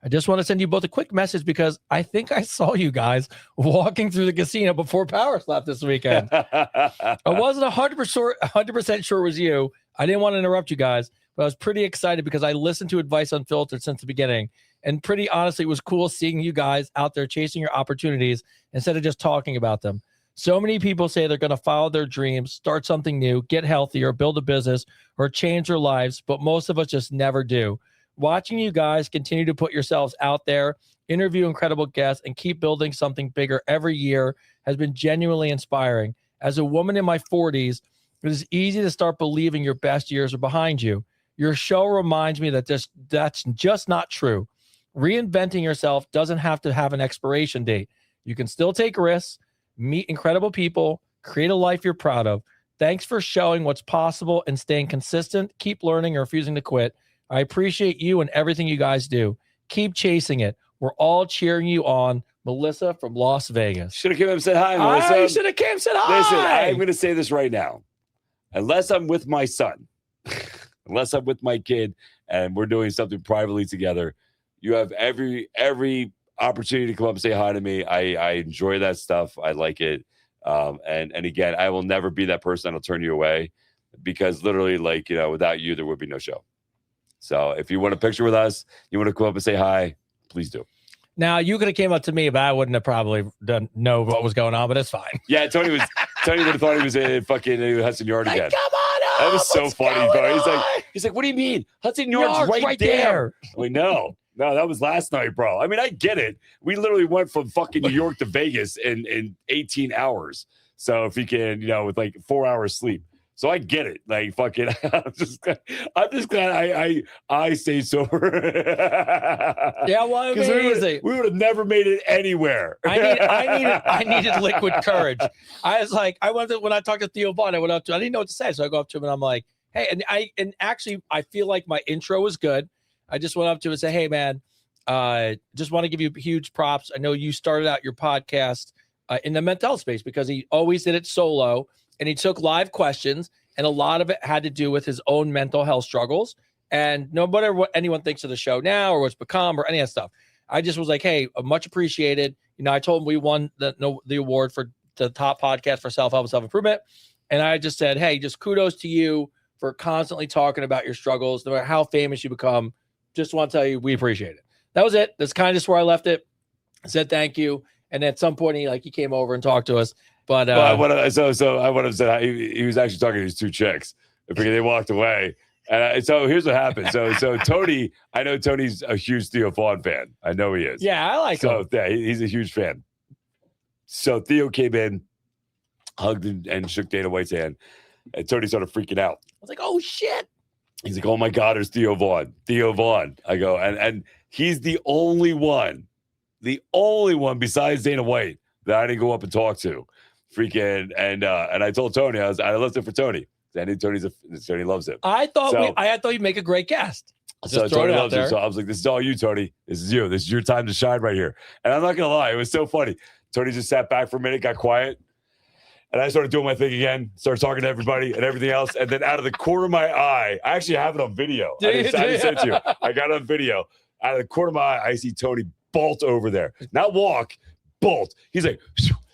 S3: I just want to send you both a quick message because I think I saw you guys walking through the casino before Power Slap this weekend. I wasn't 100% sure it was you. I didn't want to interrupt you guys, but I was pretty excited because I listened to Advice Unfiltered since the beginning. And pretty honestly, it was cool seeing you guys out there chasing your opportunities instead of just talking about them. So many people say they're going to follow their dreams, start something new, get healthier, build a business, or change their lives, but most of us just never do. Watching you guys continue to put yourselves out there, interview incredible guests, and keep building something bigger every year has been genuinely inspiring. As a woman in my 40s, it is easy to start believing your best years are behind you. Your show reminds me that that's just not true. Reinventing yourself doesn't have to have an expiration date. You can still take risks, meet incredible people, create a life you're proud of. Thanks for showing what's possible and staying consistent. Keep learning and refusing to quit. I appreciate you and everything you guys do. Keep chasing it. We're all cheering you on." Melissa from Las Vegas.
S2: Should have came up and said hi, Melissa.
S3: I should have came and said hi.
S2: Listen, I'm going to say this right now. Unless I'm with my son, unless I'm with my kid, and we're doing something privately together, you have every opportunity to come up and say hi to me. I enjoy that stuff. I like it. And again, I will never be that person that'll turn you away because literally, like, you know, without you, there would be no show. So if you want a picture with us, you want to come up and say hi, please do.
S3: Now, you could have came up to me, but I wouldn't have probably know what was going on, but it's fine.
S2: Yeah, Tony would have thought he was in fucking Hudson Yard again.
S3: Like, come on up.
S2: That was so funny, bro. He's like, what do you mean? Hudson Yard's right there. I'm like, no, that was last night, bro. I mean, I get it. We literally went from fucking New York to Vegas in 18 hours. So if you can, you know, with like 4 hours sleep. So I get it. Like, fucking, I'm just glad I stay sober.
S3: Yeah, well,
S2: we would have never made it anywhere.
S3: I needed liquid courage. I was like, when I talked to Theo Vaughn, I didn't know what to say. So I go up to him and I'm like, hey, and actually I feel like my intro was good. I just went up to him and said, hey man, just want to give you huge props. I know you started out your podcast in the mental health space because he always did it solo. And he took live questions, and a lot of it had to do with his own mental health struggles. And no matter what anyone thinks of the show now or what's become or any of that stuff, I just was like, hey, much appreciated. I told him we won the award for the top podcast for self-help and self-improvement. And I just said, hey, just kudos to you for constantly talking about your struggles, no matter how famous you become. Just want to tell you, we appreciate it. That was it. That's kind of just where I left it. I said thank you. And at some point, he came over and talked to us. But
S2: I would have said he was actually talking to these two chicks because they walked away. And so here's what happened. So Tony, I know Tony's a huge Theo Vaughn fan. I know he is.
S3: Yeah, I like him.
S2: So yeah, he's a huge fan. So Theo came in, hugged and shook Dana White's hand, and Tony started freaking out.
S3: I was like, oh shit.
S2: He's like, oh my God, there's Theo Vaughn. Theo Vaughn. I go, and he's the only one besides Dana White that I didn't go up and talk to. Freaking and I told Tony, I left it for Tony. I knew Tony loves him.
S3: I thought you'd make a great guest.
S2: So Tony loves him. So I was like, this is all you, Tony. This is you. This is your time to shine right here. And I'm not gonna lie, it was so funny. Tony just sat back for a minute, got quiet. And I started doing my thing again, started talking to everybody and everything else. And then out of the corner of my eye, I actually have it on video. I just sent it to you. I got it on video. Out of the corner of my eye, I see Tony bolt over there. Not walk, bolt. He's like,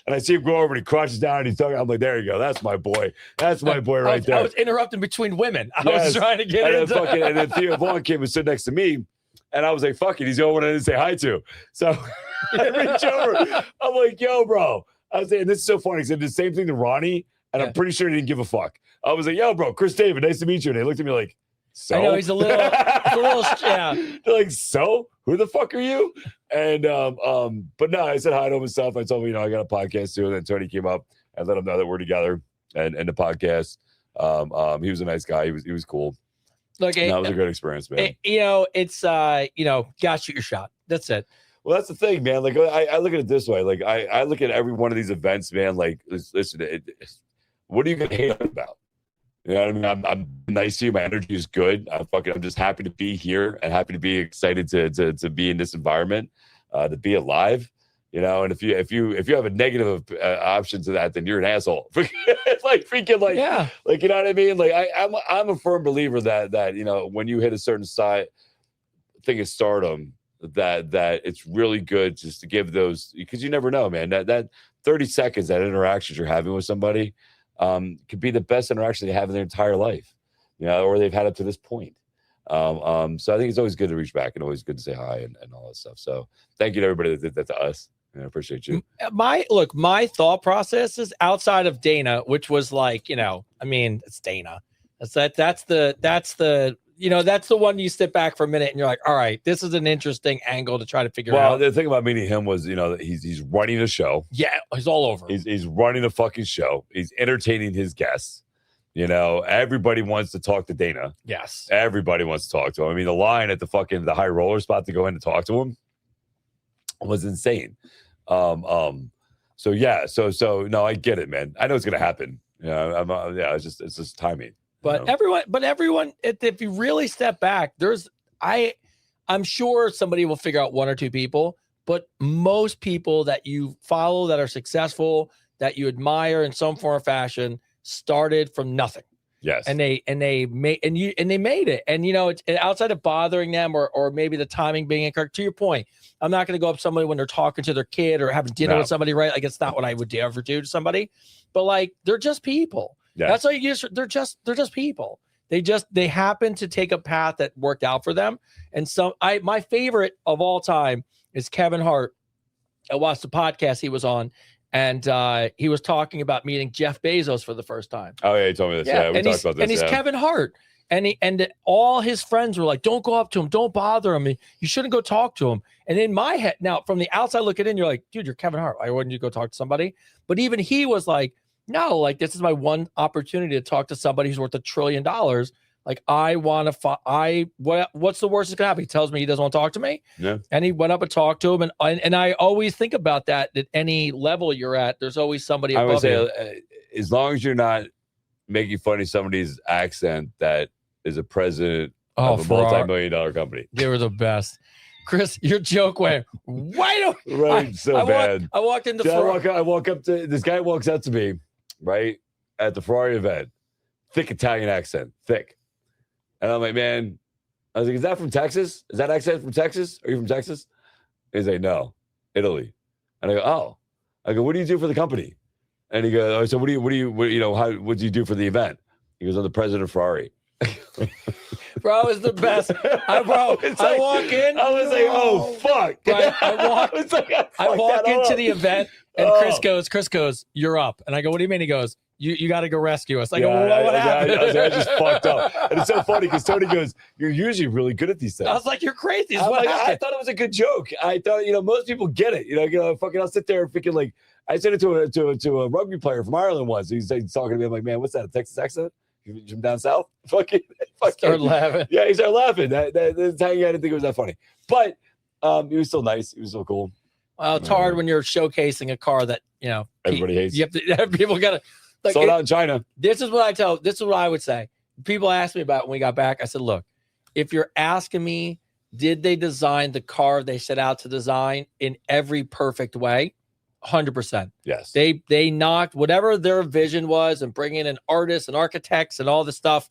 S2: and I see him go over and he crouches down and he's talking. I'm like, there you go. That's my boy. That's my boy right there.
S3: I was interrupting between women. I was trying to get
S2: and then Theo Vaughn came and stood next to me. And I was like, fuck it. He's the only one I didn't say hi to. So I reach over. I'm like, yo, bro. I was saying, this is so funny. He said the same thing to Ronnie, and I'm pretty sure he didn't give a fuck. I was like, yo, bro, Chris David, nice to meet you. And they looked at me like, so?
S3: I know, he's a little, yeah.
S2: They're like, so? Who the fuck are you? And, but no, I said hi to him and stuff. I told him, I got a podcast too. And then Tony came up and let him know that we're together and the podcast. He was a nice guy. He was cool.
S3: Look,
S2: that was a great experience, man.
S3: It's, gotta shoot your shot. That's it.
S2: Well, that's the thing, man. Like, I look at it this way. Like, I look at every one of these events, man. Like, listen, what are you going to hate about? You know what I mean? I'm nice to you. My energy is good. I'm just happy to be here and happy to be excited to be in this environment, to be alive. And if you have a negative option to that, then you're an asshole. Like freaking like,
S3: yeah.
S2: Like, you know what I mean? Like I'm a firm believer that when you hit a certain thing of stardom, that it's really good just to give those, because you never know, man, that 30 seconds, that interactions you're having with somebody could be the best interaction they have in their entire life, or they've had up to this point. So I think it's always good to reach back and always good to say hi and all that stuff. So thank you to everybody that did that to us. I appreciate you.
S3: My thought process is outside of Dana, which was like, it's Dana. That's the one you sit back for a minute and you're like, all right, this is an interesting angle to try to figure out.
S2: Well, the thing about meeting him was, he's running a show.
S3: Yeah, he's all over.
S2: He's running a fucking show. He's entertaining his guests. Everybody wants to talk to Dana.
S3: Yes.
S2: Everybody wants to talk to him. I mean, the line at the high roller spot to go in and talk to him was insane. So yeah, so no, I get it, man. I know it's gonna happen. It's just timing.
S3: But everyone, if you really step back, I'm sure somebody will figure out one or two people, but most people that you follow that are successful, that you admire in some form or fashion, started from nothing.
S2: Yes.
S3: And they made it. And it's outside of bothering them or maybe the timing being incorrect. To your point, I'm not going to go up to somebody when they're talking to their kid or having dinner with somebody, right? Like, it's not what I would ever do to somebody. But like, they're just people. Yeah. That's all you use. They're just people. They happen to take a path that worked out for them. And my favorite of all time is Kevin Hart. I watched the podcast he was on, and he was talking about meeting Jeff Bezos for the first time.
S2: Oh yeah, he told me this. Yeah, we talked about this.
S3: And he's Kevin Hart, and all his friends were like, "Don't go up to him, don't bother him. You shouldn't go talk to him." And in my head, now from the outside looking in, you're like, "Dude, you're Kevin Hart. Why wouldn't you go talk to somebody?" But even he was like, no, like, this is my one opportunity to talk to somebody who's worth $1 trillion. Like, I want to, what's the worst that's going to happen? He tells me he doesn't want to talk to me. Yeah. And he went up and talked to him. And I always think about that at any level you're at, there's always somebody above
S2: I would say, as long as you're not making fun of somebody's accent that is a president of a multi-million-dollar company.
S3: They were the best. Chris, your joke went bad. I walked into
S2: I walk up to this guy, walks up to me, right, at the Ferrari event, thick Italian accent, thick. And I'm like, man, I was like, is that from Texas? Is that accent from Texas? Are you from Texas? He's like, no, Italy. And I go, oh. I go, what do you do for the company? And he goes, oh, so what do you do for the event? He goes, I'm the president of Ferrari.
S3: Bro, it's the best. I walk in.
S2: I was like, oh, fuck.
S3: Right, I walk into the event, and Chris goes, you're up. And I go, what do you mean? He goes, you got to go rescue us. I go, well, what happened?
S2: I just fucked up. And it's so funny because Tony goes, you're usually really good at these things.
S3: I was like, you're crazy.
S2: I thought it was a good joke. I thought, most people get it. Fucking I'll sit there thinking like, I said it to a rugby player from Ireland once. He's talking to me. I'm like, man, what's that, a Texas accent? You from down south? Fucking
S3: start laughing.
S2: Yeah, he started laughing. That's how I didn't think it was that funny. But he was still nice. He was so cool.
S3: Well, it's hard when you're showcasing a car that,
S2: everybody hates.
S3: You have to, people got to. Like,
S2: sold out in China.
S3: This is what I would say. People asked me about when we got back. I said, look, if you're asking me, did they design the car they set out to design in every perfect way? 100%.
S2: Yes.
S3: They knocked whatever their vision was and bringing in artists and architects and all this stuff.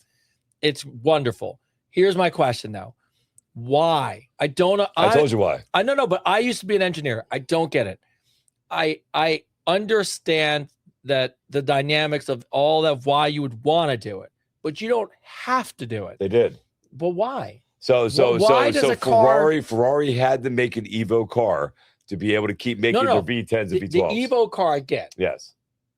S3: It's wonderful. Here's my question now. Why? I don't know.
S2: I told you why.
S3: I don't know, but I used to be an engineer. I don't get it. I understand that the dynamics of all of why you would want to do it, but you don't have to do it.
S2: They did.
S3: But why?
S2: So Ferrari had to make an Evo car to be able to keep making their V10s and V12s.
S3: The Evo car I get.
S2: Yes.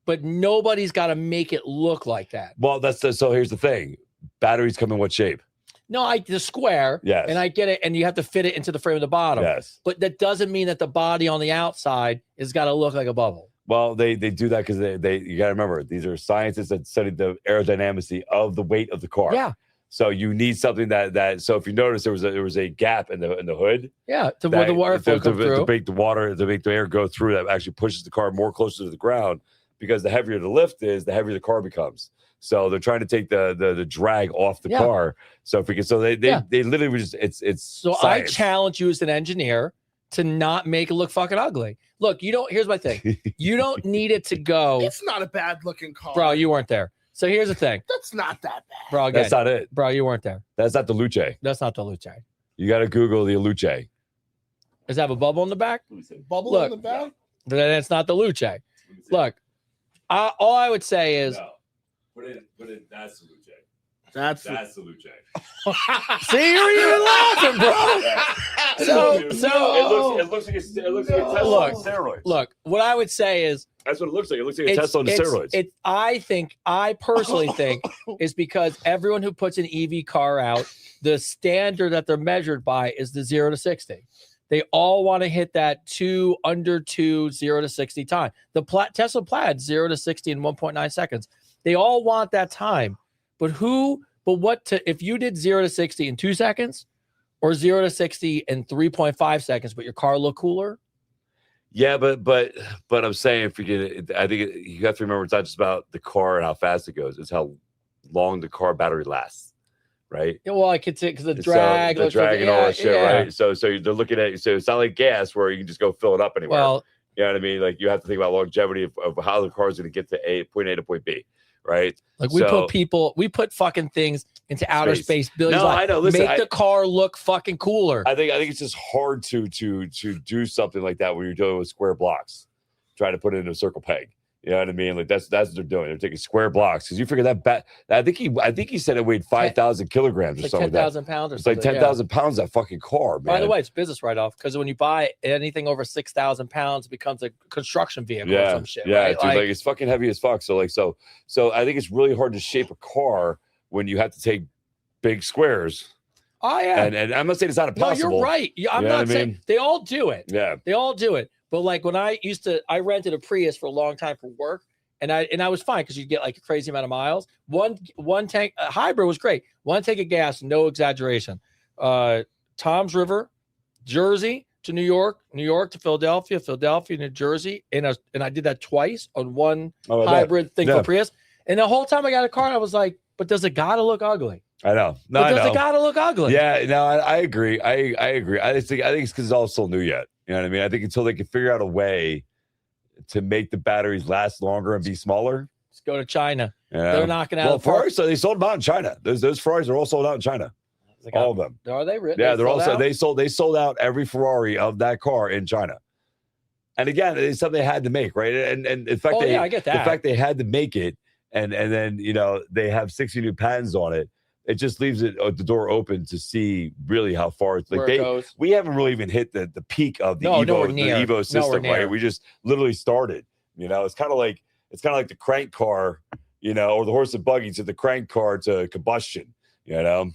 S3: But nobody's got to make it look like that.
S2: Well, so here's the thing. Batteries come in what shape?
S3: No, the square.
S2: Yes.
S3: And I get it. And you have to fit it into the frame of the bottom.
S2: Yes.
S3: But that doesn't mean that the body on the outside has got to look like a bubble.
S2: Well, they do that because they you got to remember, these are scientists that study the aerodynamics of the weight of the car.
S3: Yeah.
S2: So you need something that so if you notice there was a gap in the hood.
S3: Yeah, where the water flow come through.
S2: To make the air go through, that actually pushes the car more closer to the ground, because the heavier the lift is, the heavier the car becomes. So they're trying to take the drag off the car. So if we can, they literally just it's so science.
S3: I challenge you as an engineer to not make it look fucking ugly. Look, here's my thing. You don't need it to go.
S4: It's not a bad looking car.
S3: Bro, you weren't there. So here's the thing.
S4: That's not that bad.
S3: Bro, again,
S2: that's not it.
S3: Bro, you weren't there.
S2: That's not the Luce.
S3: That's not the Luce.
S2: You got to Google the Luce.
S3: Does it have a bubble in the back?
S4: Bubble in the back?
S3: Then it's not the Luce. Look, all I would say is.
S2: No. Put it, that's the Luce.
S4: That's
S2: the Luce.
S3: See, you're even laughing, bro.
S2: It looks like a Tesla on steroids.
S3: Look, what I would say is
S2: that's what it looks like. It looks like a Tesla on steroids.
S3: I personally think is because everyone who puts an EV car out, the standard that they're measured by is the 0 to 60. They all want to hit that under 0 to 60 time. The Tesla Plaid 0 to 60 in 1.9 seconds. They all want that time. But if you did 0 to 60 in 2 seconds or 0 to 60 in 3.5 seconds, but your car look cooler?
S2: Yeah, but I'm saying, I think you have to remember it's not just about the car and how fast it goes. It's how long the car battery lasts, right?
S3: Yeah, well, I could say because the drag.
S2: The drag and all that shit, right? So they're looking at, so it's not like gas where you can just go fill it up anywhere.
S3: Well,
S2: you know what I mean? Like you have to think about longevity of how the car is going to get to point A to point B. Right.
S3: Like we put fucking things into outer space. Billions.
S2: No, I know. Listen,
S3: make the car look fucking cooler.
S2: I think it's just hard to do something like that when you're dealing with square blocks, trying to put it into a circle peg. You know what I mean? Like that's what they're doing. They're taking square blocks because you figure that I think he said it weighed 5,000 kilograms or something.
S3: 10,000 pounds.
S2: It's like 10,000 pounds. That fucking car, man.
S3: By the way, it's business write-off because when you buy anything over 6,000 pounds, it becomes a construction vehicle or some shit.
S2: Yeah,
S3: right?
S2: dude, like it's fucking heavy as fuck. So I think it's really hard to shape a car when you have to take big squares.
S3: Oh yeah,
S2: and I'm not saying it's not impossible.
S3: No, you're right. I'm not saying they all do it.
S2: Yeah,
S3: they all do it. But like when I rented a Prius for a long time for work. And I was fine because you get like a crazy amount of miles. One tank, hybrid was great. One tank of gas, no exaggeration. Tom's River, Jersey to New York, New York to Philadelphia, Philadelphia, New Jersey. And I did that twice on one hybrid thing for Prius. And the whole time I got a car, I was like, but does it gotta look ugly?
S2: I know. No,
S3: but does it gotta look ugly?
S2: Yeah, no, I agree. I agree. I think it's because it's all still new yet. You know what I mean? I think until they can figure out a way to make the batteries last longer and be smaller.
S3: Let's go to China.
S2: Yeah.
S3: They're knocking out.
S2: Well, Ferrari, so they sold them out in China. Those Ferraris are all sold out in China. All of them.
S3: Are they?
S2: Yeah, they're also they sold out every Ferrari of that car in China. And again, it's something they had to make, right? And in fact,
S3: I get that.
S2: The fact they had to make it, and then they have 60 new patents on it. It just leaves the door open to see really how far it's
S3: Where it goes.
S2: We haven't really even hit the peak of the Evo system, right? We just literally started. It's kind of like the crank car, or the horse and buggy to the crank car to combustion. Yeah.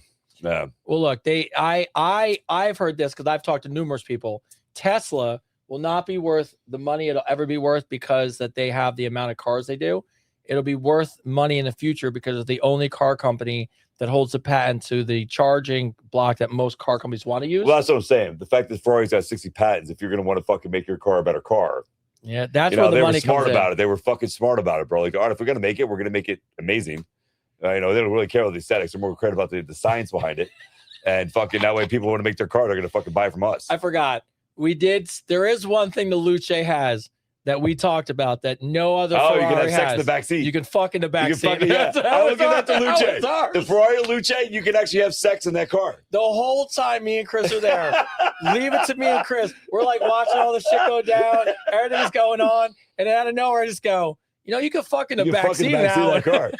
S3: Well, look, I've heard this because I've talked to numerous people. Tesla will not be worth the money it'll ever be worth because that they have the amount of cars they do. It'll be worth money in the future because it's the only car company that holds the patent to the charging block that most car companies want to use.
S2: Well, that's what I'm saying. The fact that Ferrari's got 60 patents, if you're going to want to fucking make your car a better car.
S3: Yeah, that's where the money comes in.
S2: They were smart about it. They were fucking smart about it, bro. Like, all right, if we're going to make it, we're going to make it amazing. They don't really care about the aesthetics. They're more concerned about the science behind it. And fucking that way people want to make their car, they're going to fucking buy it from us.
S3: I forgot. There is one thing the Luce has that we talked about that no other Ferrari
S2: you can have sex
S3: has.
S2: in the back seat.
S3: You can fuck in the back seat.
S2: Yeah. I will give that to Luce. The Ferrari Luce, you can actually have sex in that car.
S3: The whole time me and Chris are there. Leave it to me and Chris. We're like watching all the shit go down. Everything's going on. And out of nowhere, I just go, you can fuck in the back seat now.
S2: Of that car.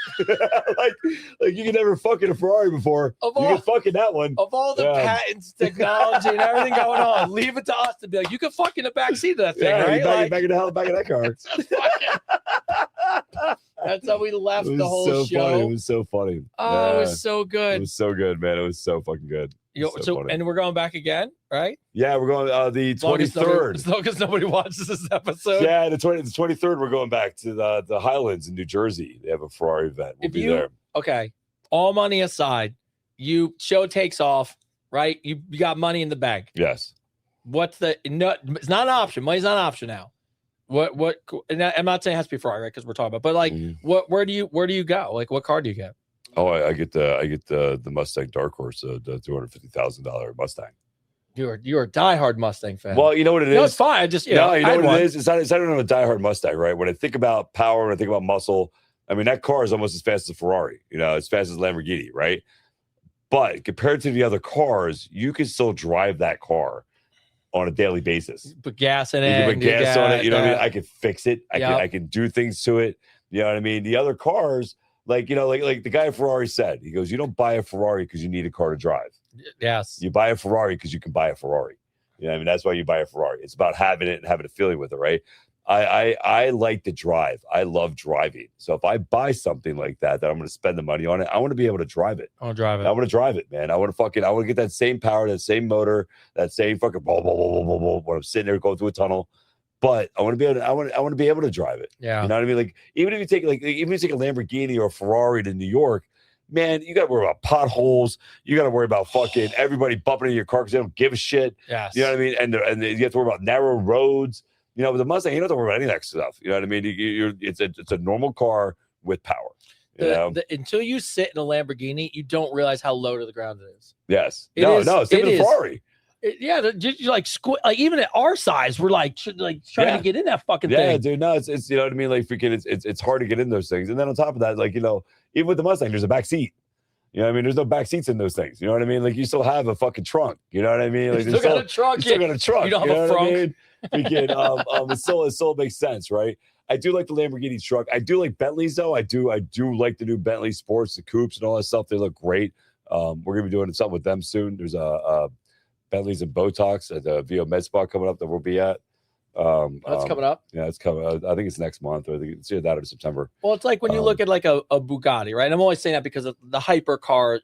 S2: like you can never fuck in a Ferrari before. You can fuck in that one.
S3: Of all the patents, technology, and everything going on, leave it to us to be like, you can fuck in the back seat of that thing, right?
S2: Back in the hell back of that car.
S3: That's how we left the whole
S2: so
S3: show.
S2: Funny. It was so funny.
S3: Oh, it was so good.
S2: It was so good, man. It was so fucking good.
S3: And we're going back again, right?
S2: Yeah, we're going the 23rd.
S3: As long as nobody watches this episode.
S2: Yeah, the 23rd, we're going back to the Highlands in New Jersey. They have a Ferrari event. We'll be there.
S3: Okay, all money aside, show takes off, right? You got money in the bank.
S2: Yes.
S3: It's not an option. Money's not an option now. What? And I'm not saying it has to be Ferrari, right? Because we're talking about, but like, where do you go? Like, what car do you get?
S2: Oh, I get the Mustang Dark Horse, the $250,000 Mustang.
S3: You're a diehard Mustang fan.
S2: Well, you know what it is.
S3: No, it's fine. I just know
S2: what it is. It's not even a diehard Mustang, right? When I think about power, when I think about muscle, I mean that car is almost as fast as a Ferrari. As fast as a Lamborghini, right? But compared to the other cars, you can still drive that car on a daily basis.
S3: Put gas in it.
S2: You can put gas on it. You know what I mean? I can fix it. I can do things to it. You know what I mean? The other cars. Like the guy at Ferrari said, he goes, you don't buy a Ferrari because you need a car to drive.
S3: Yes.
S2: You buy a Ferrari because you can buy a Ferrari. That's why you buy a Ferrari. It's about having it and having a feeling with it, right? I like to drive. I love driving. So if I buy something like that I'm going to spend the money on it, I want to be able to drive it.
S3: I want to drive it.
S2: I want to drive it, man. I want to get that same power, that same motor, that same fucking blah, blah, blah, blah, blah, blah, when I'm sitting there going through a tunnel. But I want to be able to. I want to be able to drive it.
S3: Yeah,
S2: you know what I mean. Like even if you take a Lamborghini or a Ferrari to New York, man, you got to worry about potholes. You got to worry about fucking everybody bumping into your car because they don't give a shit.
S3: Yes.
S2: You know what I mean. And you have to worry about narrow roads. With the Mustang, you don't have to worry about any of that stuff. You know what I mean. It's a normal car with power.
S3: Until you sit in a Lamborghini, you don't realize how low to the ground it is.
S2: Yes. Same with a Ferrari.
S3: Even at our size, we're trying to get in that fucking thing.
S2: Yeah, dude. No, it's you know what I mean. Like freaking, it's hard to get in those things. And then on top of that, even with the Mustang, there's a back seat. You know what I mean? There's no back seats in those things. You know what I mean? Like you still have a fucking trunk. You know what I mean? Like
S3: you still got a trunk.
S2: You don't have a trunk. I mean? It still makes sense, right? I do like the Lamborghini truck. I do like Bentleys though. I do like the new Bentley Sports, the coupes, and all that stuff. They look great. We're gonna be doing something with them soon. There's a Bentley's and Botox at the VO Med Spa coming up that we'll be at.
S3: That's coming up.
S2: Yeah, it's coming. I think it's next month, or I think it's either that or September.
S3: Well, it's like when you look at like a Bugatti, right? I'm always saying that because of the hypercar,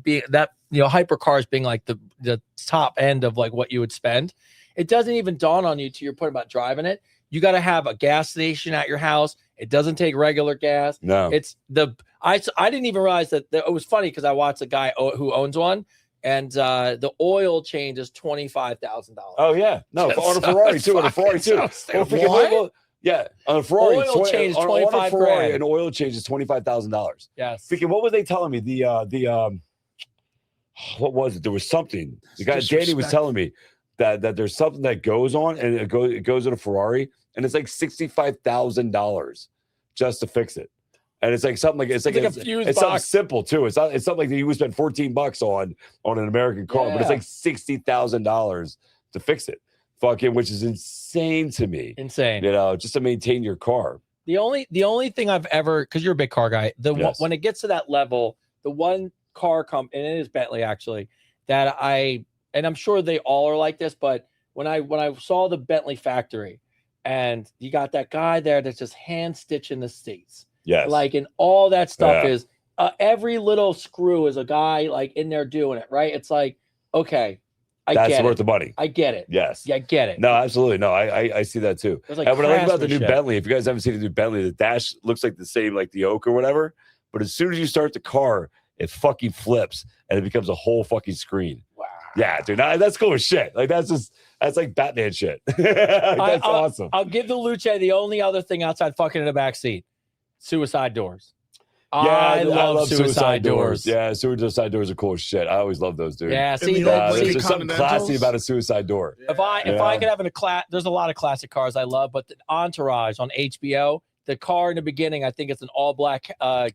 S3: being that hypercars being like the top end of like what you would spend. It doesn't even dawn on you till you're putting about driving it. You got to have a gas station at your house. It doesn't take regular gas.
S2: No,
S3: I didn't even realize that it was funny because I watched a guy who owns one. And the oil change is $25,000.
S2: Oh yeah, no, on a Ferrari too. On a Ferrari too. Yeah, on a Ferrari,
S3: oil change is $25,000.
S2: An oil change is $25,000.
S3: Yes.
S2: Freaking, what were they telling me? What was it? There was something. The guy Danny was telling me that there's something that goes on, and it goes in a Ferrari, and it's like $65,000 just to fix it. And it's like something like it's something simple too. It's something like you would spend $14 on an American car, but it's like $60,000 to fix it. fucking, which is insane to me.
S3: Insane.
S2: You know, just to maintain your car.
S3: The only thing I've ever, because you're a big car guy, when it gets to that level, the one car and it is Bentley actually, that and I'm sure they all are like this, but when I saw the Bentley factory and you got that guy there that's just hand stitching the seats.
S2: Yes.
S3: Like, and all that stuff is every little screw is a guy like in there doing it, right? It's like, okay,
S2: that's worth the money.
S3: I get it.
S2: Yes.
S3: Yeah, I get it.
S2: No, absolutely. No, I see that too.
S3: Like,
S2: and what I like about the new Bentley, if you guys haven't seen the new Bentley, the dash looks like the same, like the oak or whatever. But as soon as you start the car, it fucking flips and it becomes a whole fucking screen. Wow. Yeah, dude. That's cool as shit. Like, that's like Batman shit. That's awesome.
S3: I'll give the Luce the only other thing outside fucking in the back seat. Suicide doors.
S2: Yeah,
S3: I love suicide doors.
S2: Yeah, suicide doors are cool as shit. I always love those, dude.
S3: Yeah, see,
S2: there's just something classy about a suicide door.
S3: Yeah. If I could have there's a lot of classic cars I love, but the Entourage on HBO, the car in the beginning, I think it's an all black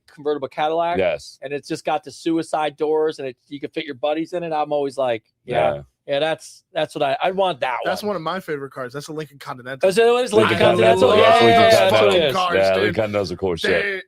S3: convertible Cadillac.
S2: Yes,
S3: and it's just got the suicide doors, and you can fit your buddies in it. I'm always like, yeah, that's what I want.
S4: That's one of my favorite cars. That's a Lincoln Continental.
S3: Is it Lincoln Continental?
S2: Yeah, Lincoln Continentals are cool as shit.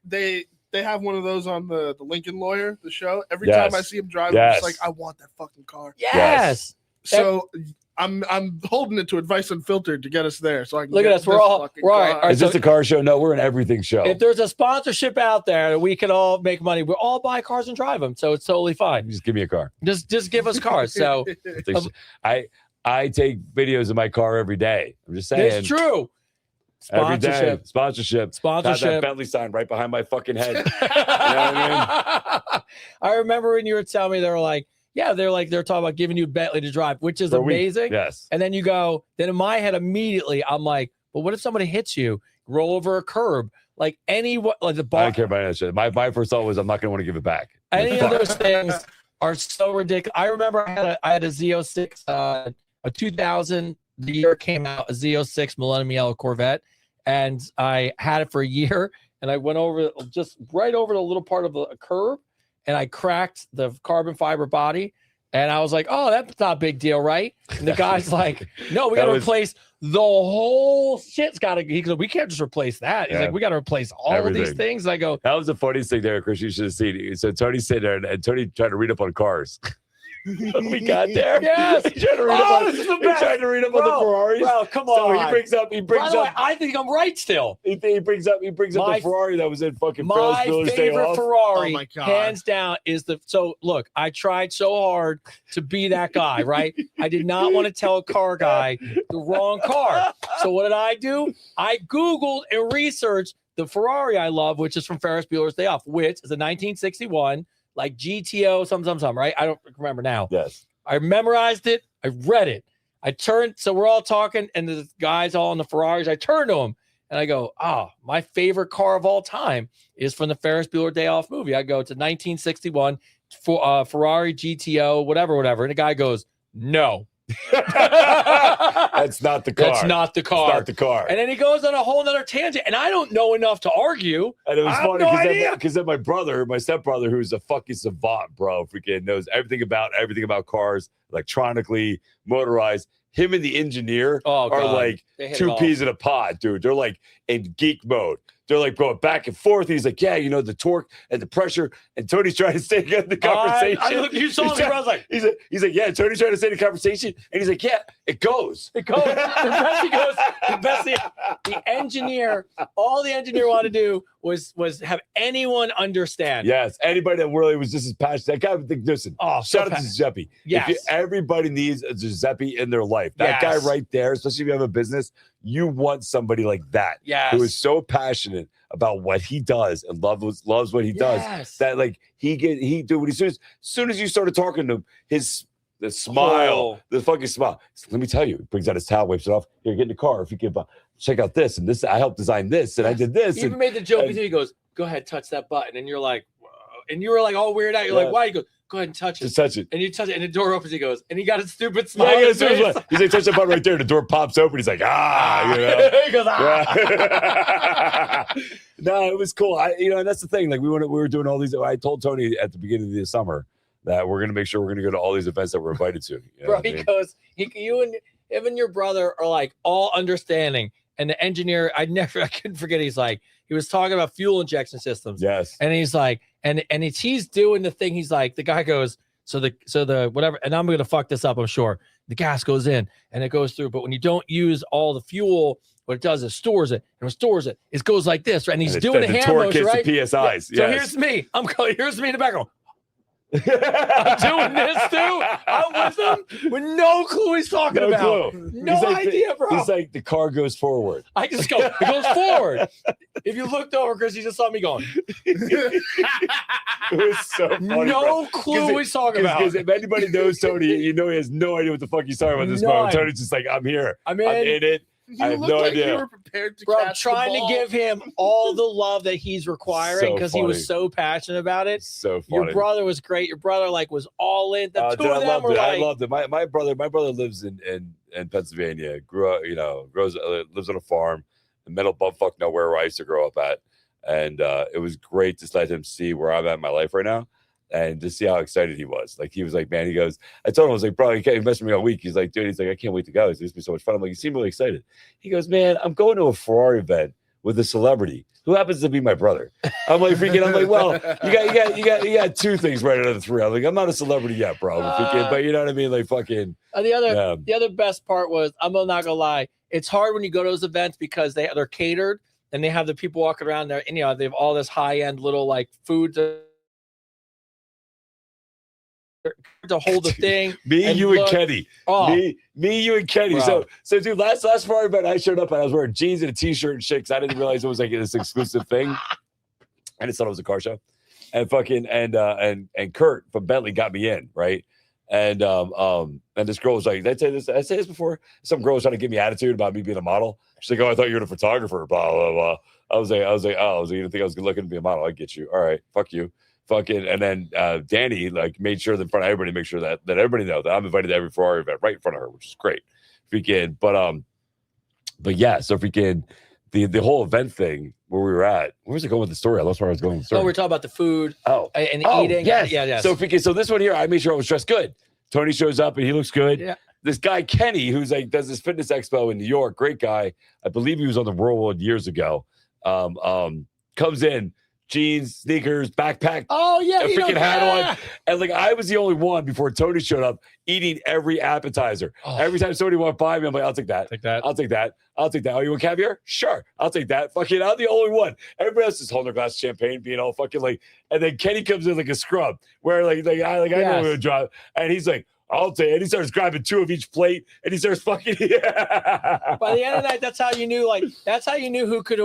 S4: They have one of those on the Lincoln Lawyer, the show. Every time I see him drive, I'm just like, I want that fucking car.
S3: Yes.
S4: So I'm holding it to Advice Unfiltered to get us there. So I can
S3: look at us. We're all right.
S2: Is this a car show? No, we're an everything show.
S3: If there's a sponsorship out there that we can all make money, we'll all buy cars and drive them. So it's totally fine.
S2: Just give me a car.
S3: Just give us cars. So
S2: I take videos of my car every day. I'm just saying.
S3: It's true.
S2: Sponsorship. Got that Bentley sign right behind my fucking head. You know what I mean?
S3: I remember when you were telling me they're talking about giving you Bentley to drive, which is amazing.
S2: Yes.
S3: And then then in my head immediately I'm like, well, what if somebody hits you, roll over a curb, like the bar?
S2: I don't care about that shit. My first thought was I'm not going to want to give it back.
S3: Any of those things are so ridiculous. I remember I had a Z06, a 2000. The year it came out, a Z06 Millennium Yellow Corvette, and I had it for a year, and I went over just right over the little part of a curb, and I cracked the carbon fiber body, and I was like, oh, that's not a big deal, right? And the guy's like, no, we got to replace the whole shit's got to. He goes, we can't just replace that. He's like, we got to replace all of these things. And I go,
S2: that was the funniest thing there, Chris. You should have seen it. So Tony's sitting there, and Tony tried to read up on cars. When we got there,
S3: yes.
S2: He tried to read up on the Ferraris.
S3: Bro, come on.
S2: So he brings up.
S3: By the way, I think I'm right still.
S2: He brings up the Ferrari that was in fucking
S3: my favorite Ferrari,
S4: oh my God.
S3: Hands down, is so look, I tried so hard to be that guy, right? I did not want to tell a car guy the wrong car. So what did I do? I Googled and researched the Ferrari I love, which is from Ferris Bueller's Day Off, which is a 1961. Like GTO, some, right? I don't remember now.
S2: Yes.
S3: I memorized it. I read it. I turned, so we're all talking, and the guys all in the Ferraris. I turned to him, and I go, my favorite car of all time is from the Ferris Bueller Day Off movie. I go, it's a 1961 Ferrari GTO, whatever. And the guy goes, no.
S2: That's not the car.
S3: That's not the car.
S2: It's not the car.
S3: And then he goes on a whole nother tangent, and I don't know enough to argue.
S2: And it was funny because then my stepbrother, who's a fucking savant, bro, freaking knows everything about cars, electronically, motorized. Him and the engineer are like two peas in a pod, dude. They're like in geek mode. They're like going back and forth. He's like, yeah, the torque and the pressure. And Tony's trying to stay in the conversation.
S3: You saw me. I was like,
S2: he's like, yeah, Tony's trying to stay in the conversation. And he's like, yeah, it goes.
S3: The engineer, all the engineer wanted to do was have anyone understand.
S2: Yes, anybody that really was just as passionate. That guy would think, listen, shout out to Giuseppe.
S3: Yes.
S2: Everybody needs a Giuseppe in their life. That guy right there, especially if you have a business, you want somebody like that who is so passionate about what he does and loves what he does that as soon as you started talking to him, the smile, the fucking smile. So let me tell you, he brings out his towel, wipes it off. Here, get in the car. If you can check out this and this, I helped design this and I did this.
S3: He even made the joke with you. He goes, "Go ahead, touch that button," and you're like, whoa. And you were like all weird out. You're like, "Why?" He goes, "Go ahead and touch it."
S2: Just touch it.
S3: And you touch it, and the door opens. He goes, and he got a stupid smile.
S2: Yeah, he's like, touch that button right there. The door pops open. He's like, He
S3: goes,
S2: No, it was cool. And that's the thing. Like we were doing all these. I told Tony at the beginning of the summer that we're going to make sure we're going to go to all these events that we're invited to.
S3: Bro, he goes, him and your brother are like all understanding. And the engineer, I couldn't forget. He was talking about fuel injection systems.
S2: Yes.
S3: And he's like, and he's doing the thing. He's like, the guy goes, so the whatever, and I'm going to fuck this up, I'm sure. The gas goes in and it goes through. But when you don't use all the fuel, what it does is stores it. And when it stores it, it goes like this. Right? And he's doing the hand motion, right?
S2: The PSIs.
S3: Yeah. So here's me. Here's me in the background. I'm doing this too. I'm with him with no clue what he's talking about.
S2: Clue.
S3: No idea, bro.
S2: He's like, the car goes forward.
S3: I just go, it goes forward. If you looked over, Chris, you just saw me going.
S2: It was so funny.
S3: No clue what he's talking about.
S2: Because if anybody knows Tony, you know he has no idea what the fuck he's talking about this moment. Tony's just like, I'm here. I'm in it. I have no idea.
S4: You were prepared to
S3: Bro, I'm
S4: catch
S3: trying
S4: the
S3: to
S4: ball.
S3: give him all the love that he's requiring because he was so passionate about it.
S2: So funny.
S3: Your brother was great. Your brother was all in. The two
S2: dude,
S3: of them were like,
S2: I loved it. My brother lives in Pennsylvania. Grew up, lives on a farm in the middle of bumfuck nowhere where I used to grow up at. And it was great to let him see where I'm at in my life right now. And to see how excited he was. Like, he was like, man, he goes, I told him, I was like, bro, you can't invest in me all week. He's like, dude, I can't wait to go. It's going to be so much fun. I'm like, you seem really excited. He goes, man, I'm going to a Ferrari event with a celebrity who happens to be my brother. I'm like, well, you got two things right out of the three. I'm like, I'm not a celebrity yet, bro. But you know what I mean? Like, fucking.
S3: The other best part was, I'm not going to lie, it's hard when you go to those events because they're catered and they have the people walking around there. And, they have all this high-end little, like, food to hold the thing.
S2: You and Kenny.
S3: Oh.
S2: Me, you and Kenny.
S3: Bro.
S2: So dude, last Friday event I showed up and I was wearing jeans and a t-shirt and shit because I didn't realize it was like this exclusive thing. I just thought it was a car show. And fucking and Kurt from Bentley got me in, right? And this girl was like, did I say this before? Some girl was trying to give me attitude about me being a model. She's like, oh, I thought you were a photographer, blah, blah, blah. I was like, you didn't think I was good looking to be a model? I get you. All right, fuck you. Fucking, and then Danny like made sure that in front of everybody, make sure that everybody know that I'm invited to every Ferrari event right in front of her, which is great. Freaking, but yeah, so freaking the whole event thing where we were at. Where was it going with the story? I lost where I was going with the story.
S3: Oh, we're talking about the food. And eating.
S2: Yes.
S3: Yeah.
S2: So this one here, I made sure I was dressed good. Tony shows up and he looks good.
S3: Yeah.
S2: This guy Kenny, who's like does this fitness expo in New York, great guy. I believe he was on the Whirlwind years ago. Comes in. Jeans, sneakers, backpack.
S3: Oh yeah,
S2: a freaking hat on, and like I was the only one before Tony showed up eating every appetizer. Oh. Every time somebody walked by me, I'm like, I'll take that. I'll take that. Oh, you want caviar? Sure, I'll take that. Fucking, I'm the only one. Everybody else is holding their glass of champagne, being all fucking like. And then Kenny comes in like a scrub, where I know I'm gonna drop, and he's like, I'll take it. And he starts grabbing two of each plate, and he starts fucking.
S3: By the end of the night, that's how you knew who could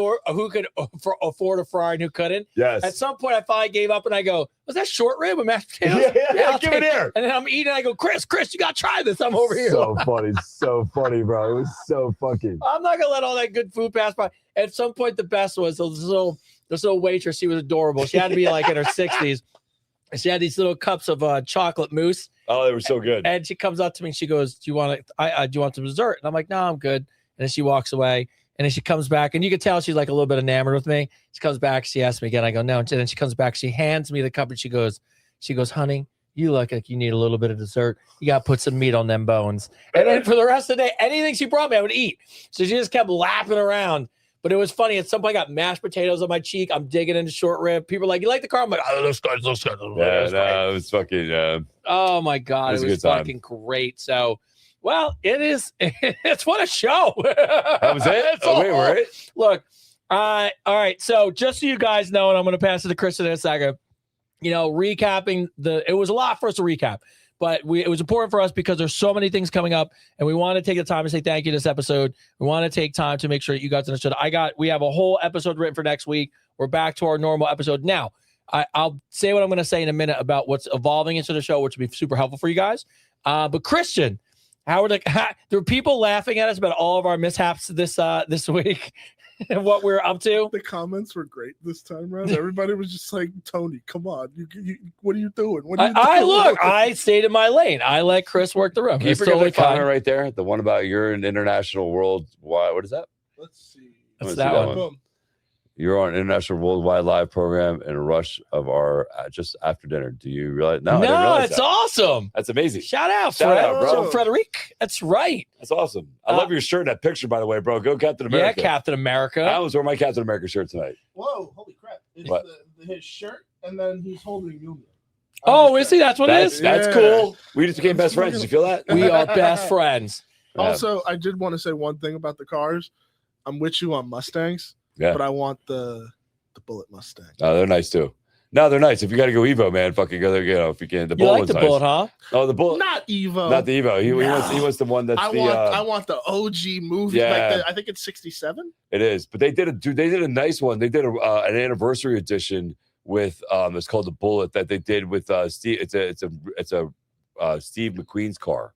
S3: afford a Ferrari and who couldn't.
S2: Yes.
S3: At some point, I finally gave up, and I go, "Was that short rib with mashed potatoes?"
S2: Yeah, give it here.
S3: And then I'm eating. And I go, Chris, you got to try this. I'm over here.
S2: So funny, bro. It was so fucking.
S3: I'm not gonna let all that good food pass by. At some point, the best was this little waitress. She was adorable. She had to be like in her 60s. She had these little cups of chocolate mousse.
S2: Oh, they were so good.
S3: And she comes up to me and she goes, "Do you want some dessert?" And I'm like, "No, I'm good." And then she walks away. And then she comes back, and you can tell she's like a little bit enamored with me. She comes back, she asks me again. I go, "No." And then she comes back, she hands me the cup, and she goes, "Honey, you look like you need a little bit of dessert. You got to put some meat on them bones." And then for the rest of the day, anything she brought me, I would eat. So she just kept lapping around. But it was funny. At some point, I got mashed potatoes on my cheek. I'm digging into short rib. People are like, "You like the car?" I'm like, "Oh, those guys."
S2: Yeah, it was fucking.
S3: Oh my god, it was fucking great. So, well, it's what a show.
S2: That was it. Wait, we're it.
S3: Look, all right. So, just so you guys know, and I'm going to pass it to Chris in a second. Recapping it was a lot for us to recap. But it was important for us because there's so many things coming up, and we want to take the time to say thank you this episode. We want to take time to make sure that you guys understood. We have a whole episode written for next week. We're back to our normal episode. Now, I'll say what I'm going to say in a minute about what's evolving into the show, which will be super helpful for you guys. But Christian, there were people laughing at us about all of our mishaps this week. And what we're up to.
S4: The comments were great this time around. Everybody was just like, "Tony, come on, what are you doing?"
S3: I stayed in my lane. I let Chris work the room.
S2: Can you forget the comment right there? The one about you're an international world. What is that?
S4: Let's see.
S3: That's that one.
S2: You're on International Worldwide Live program in a rush of our just after dinner. Do you realize? No, I didn't realize
S3: it's
S2: that.
S3: awesome.
S2: That's amazing.
S3: Shout out,
S2: bro.
S3: Frederic. That's right.
S2: That's awesome. I love your shirt in that picture, by the way, bro. Go Captain America.
S3: Yeah, Captain America.
S2: I was wearing my Captain America shirt tonight.
S4: Whoa, holy crap. It's his shirt, and then he's holding Yumi.
S3: Oh, is he? That's what it is?
S2: That's cool. We just became best friends. Did you feel that?
S3: We are best friends.
S4: Also, I did want to say one thing about the cars. I'm with you on Mustangs, but I want the Bullet Mustang.
S2: Oh, they're nice too. No, they're nice. If you got to go Evo, man, fucking go there. You know, if you can. The Bullet.
S3: You like the Bullet, huh?
S2: Oh, the Bullet.
S4: Not Evo.
S2: Not the Evo. He wants the one that's
S4: I want the OG movie.
S2: Yeah.
S4: I think it's 67.
S2: It is, but they did a nice one. They did an anniversary edition with it's called the Bullet that they did with Steve. It's a Steve McQueen's car.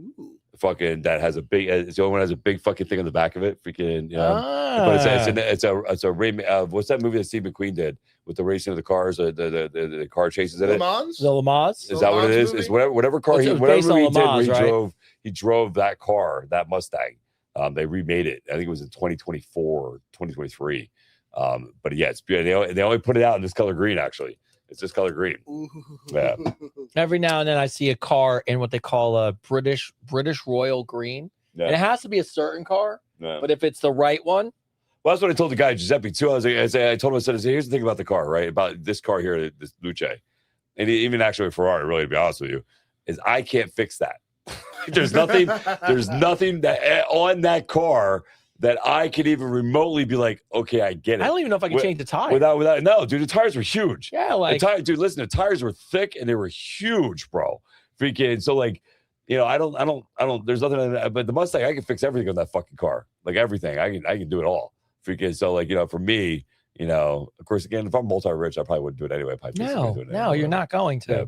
S4: Ooh.
S2: Fucking that has a big. It's the only one that has a big fucking thing on the back of it. Freaking, but it's a what's that movie that Steve McQueen did with the racing of the cars? The car chases in it.
S3: The Le Mans.
S2: Is that what it is? Movie? It's whatever car he drove that car, that Mustang. They remade it. I think it was in 2024 or 2023. But yeah, it's beautiful. They only put it out in this color green. Actually, it's this color green.
S4: Ooh.
S2: Yeah.
S3: Every now and then I see a car in what they call a British Royal Green. Yeah. And it has to be a certain car, but if it's the right one.
S2: Well, that's what I told the guy, Giuseppe, too. I told him, I said, here's the thing about the car, right? About this car here, this Luce. And even actually Ferrari, really, to be honest with you, is I can't fix that. There's nothing that on that car that I could even remotely be like, okay, I get it.
S3: I don't even know if I can change the tire.
S2: Without, no, dude, the tires were huge.
S3: Yeah, like
S2: dude, listen, the tires were thick and they were huge, bro. Freaking, so like, you know, I don't. There's nothing, but the Mustang, I can fix everything on that fucking car, like everything. I can do it all. Freaking, so like, you know, for me, you know, of course, again, if I'm multi-rich, I probably wouldn't do it anyway.
S3: No, you're not going to. Yeah.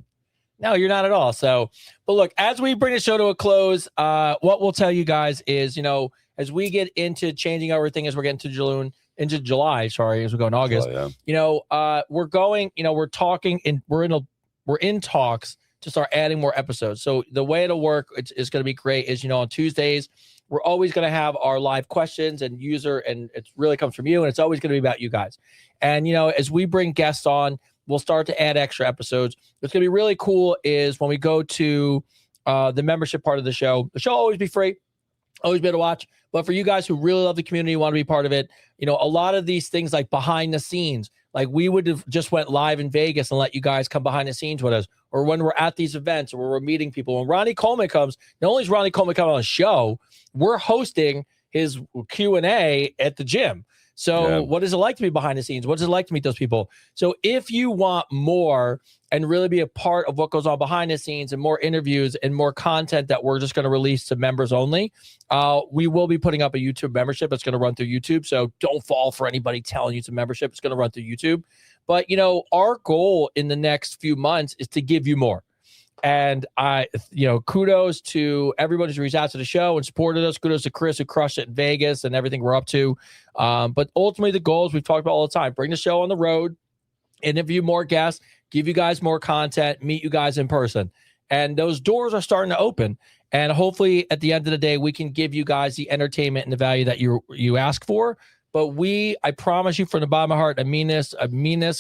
S3: No, you're not at all. So, but look, as we bring the show to a close, what we'll tell you guys is, you know, as we get into changing everything, as we're getting into July, as we go in August, you know, we're going, you know, we're talking and we're in talks to start adding more episodes. So the way it'll work, it's going to be great is, you know, on Tuesdays, we're always going to have our live questions and it really comes from you. And it's always going to be about you guys. And, you know, as we bring guests on, we'll start to add extra episodes. What's going to be really cool is when we go to the membership part of the show will always be free, always be able to watch. But for you guys who really love the community, want to be part of it, you know, a lot of these things like behind the scenes, like we would have just went live in Vegas and let you guys come behind the scenes with us, or when we're at these events or we're meeting people. When Ronnie Coleman comes, not only is Ronnie Coleman coming on the show, we're hosting his Q&A at the gym. So what is it like to be behind the scenes? What is it like to meet those people? So if you want more and really be a part of what goes on behind the scenes and more interviews and more content that we're just going to release to members only, we will be putting up a YouTube membership that's going to run through YouTube. So don't fall for anybody telling you it's a membership. It's going to run through YouTube. But, you know, our goal in the next few months is to give you more. And kudos to everybody who's reached out to the show and supported us. Kudos to Chris who crushed it in Vegas and everything we're up to. But ultimately, the goals we've talked about all the time: bring the show on the road, interview more guests, give you guys more content, meet you guys in person. And those doors are starting to open. And hopefully, at the end of the day, we can give you guys the entertainment and the value that you ask for. But I promise you, from the bottom of my heart, I mean this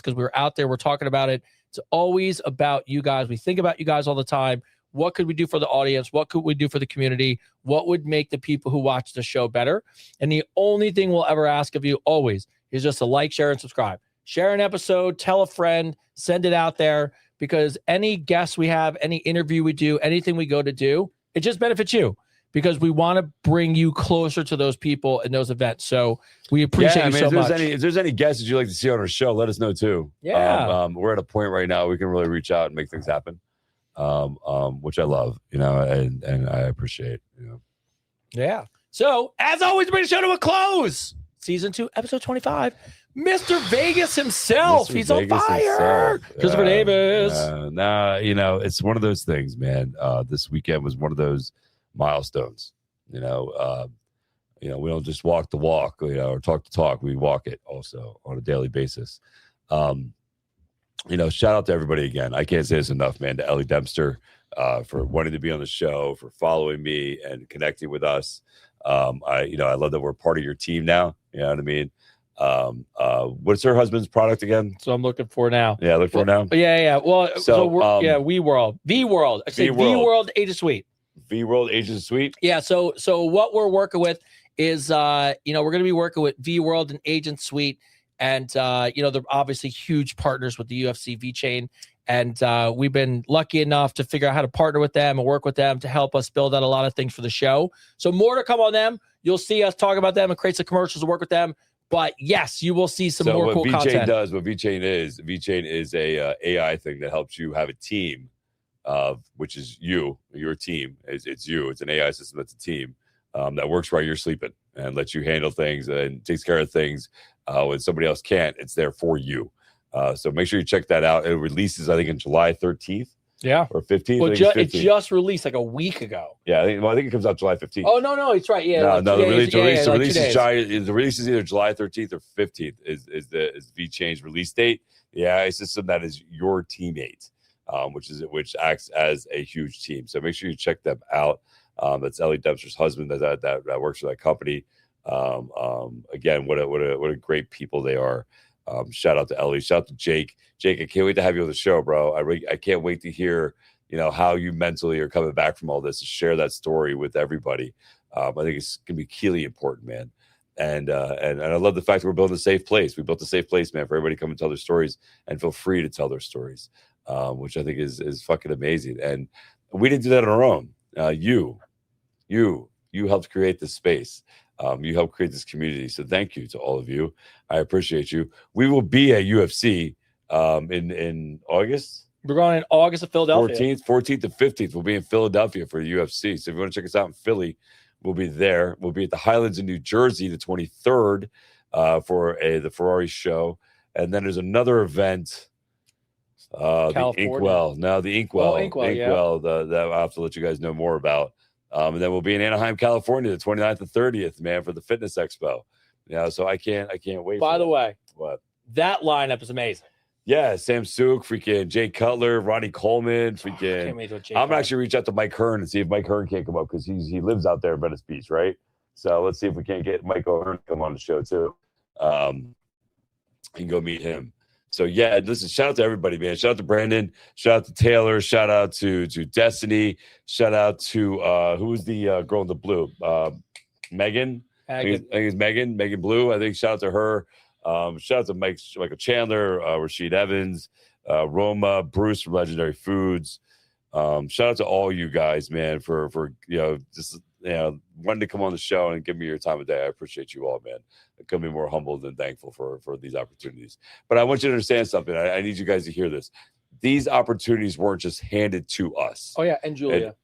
S3: because we're out there, we're talking about it. It's always about you guys. We think about you guys all the time. What could we do for the audience? What could we do for the community? What would make the people who watch the show better? And the only thing we'll ever ask of you always is just to like, share, and subscribe. Share an episode, tell a friend, send it out there, because any guest we have, any interview we do, anything we go to do, it just benefits you, because we want to bring you closer to those people in those events. So we appreciate you so much.
S2: If there's any guests that you'd like to see on our show, let us know too.
S3: Yeah.
S2: We're at a point right now we can really reach out and make things happen, which I love, you know, and I appreciate, you know.
S3: Yeah. So as always, bring the show to a close. Season 2, episode 25. Mr. Vegas himself. He's on fire. Christopher Davis.
S2: You know, it's one of those things, man. This weekend was one of those milestones. You know, we don't just walk the walk, you know, or talk the talk. We walk it also on a daily basis. You know, shout out to everybody again. I can't say this enough, man. To Ellie Dempster for wanting to be on the show, for following me and connecting with us. I love that we're part of your team now. You know what I mean? What's her husband's product again?
S3: So I'm looking for now.
S2: Yeah, look for now.
S3: Yeah. Well,
S2: So,
S3: We World. I say V World Agent Suite.
S2: V World Agent Suite.
S3: Yeah. So what we're working with is we're going to be working with V World and Agent Suite, and they're obviously huge partners with the UFC V Chain. And we've been lucky enough to figure out how to partner with them and work with them to help us build out a lot of things for the show. So more to come on them. You'll see us talk about them and create some commercials to work with them. But yes, you will see some more cool content.
S2: What VChain is a AI thing that helps you have a team, which is your team. It's you. It's an AI system that's a team that works while you're sleeping and lets you handle things and takes care of things when somebody else can't. It's there for you. So make sure you check that out. It releases, I think, in July 13th.
S3: Yeah.
S2: Or 15th.
S3: Well, it just released like a week ago.
S2: Yeah, I think it comes out July 15th.
S3: Oh, no, it's right. Yeah.
S2: The release is either July 13th or 15th is VChain's release date. The AI system that is your teammate, which acts as a huge team. So make sure you check them out. That's Ellie Dempster's husband that works for that company. Again, what a great people they are. Shout out to Ellie. Shout out to Jake. Jake, I can't wait to have you on the show, bro. I can't wait to hear, how you mentally are coming back from all this, to share that story with everybody. I think it's gonna be keenly important, man. And I love the fact that we're building a safe place. We built a safe place, man, for everybody to come and tell their stories and feel free to tell their stories, which I think is fucking amazing. And we didn't do that on our own. You helped create this space. You helped create this community. So thank you to all of you. I appreciate you. We will be at UFC in August.
S3: We're going in August of Philadelphia.
S2: 14th to 15th. We'll be in Philadelphia for the UFC. So if you want to check us out in Philly, we'll be there. We'll be at the Highlands in New Jersey the 23rd for the Ferrari show. And then there's another event. The Inkwell. No, the Inkwell.
S3: Oh, Inkwell,
S2: that I'll have to let you guys know more about. And then we'll be in Anaheim, California, the 29th and 30th, man, for the Fitness Expo. So I can't wait.
S3: By the way,
S2: what?
S3: That lineup is amazing.
S2: Yeah, Sam Suk, freaking Jay Cutler, Ronnie Coleman, freaking. I'm gonna actually reach out to Mike Hearn and see if Mike Hearn can't come up because he lives out there in Venice Beach, right? So let's see if we can't get Mike Hearn to come on the show too. You can go meet him. So yeah, listen, shout out to everybody, man. Shout out to Brandon, shout out to Taylor, shout out to Destiny, shout out to who was the girl in the blue? Megan. I think it's Megan Blue. I think shout out to her. Shout out to Michael Chandler, Rashid Evans, Roma, Bruce from Legendary Foods. Shout out to all you guys, man, for just wanting to come on the show and give me your time of day. I appreciate you all, man. I couldn't be more humbled and thankful for these opportunities. But I want you to understand something. I need you guys to hear this. These opportunities weren't just handed to us.
S3: Oh yeah, and Julia.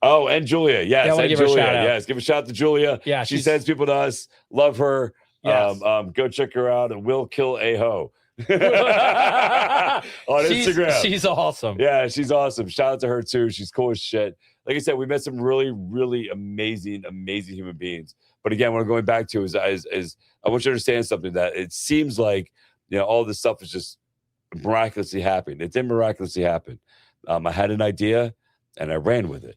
S2: And Julia, yes,
S3: yeah,
S2: and Julia, yes. Give a shout out to Julia.
S3: Yeah,
S2: she sends people to us. Love her.
S3: Yes.
S2: Go check her out and we'll kill a hoe. On Instagram.
S3: She's awesome.
S2: Yeah, she's awesome. Shout out to her too. She's cool as shit. Like I said, we met some really, really amazing human beings. But again, what I'm going back to is I want you to understand something, that it seems like all this stuff is just miraculously happening. It didn't miraculously happen. I had an idea and I ran with it.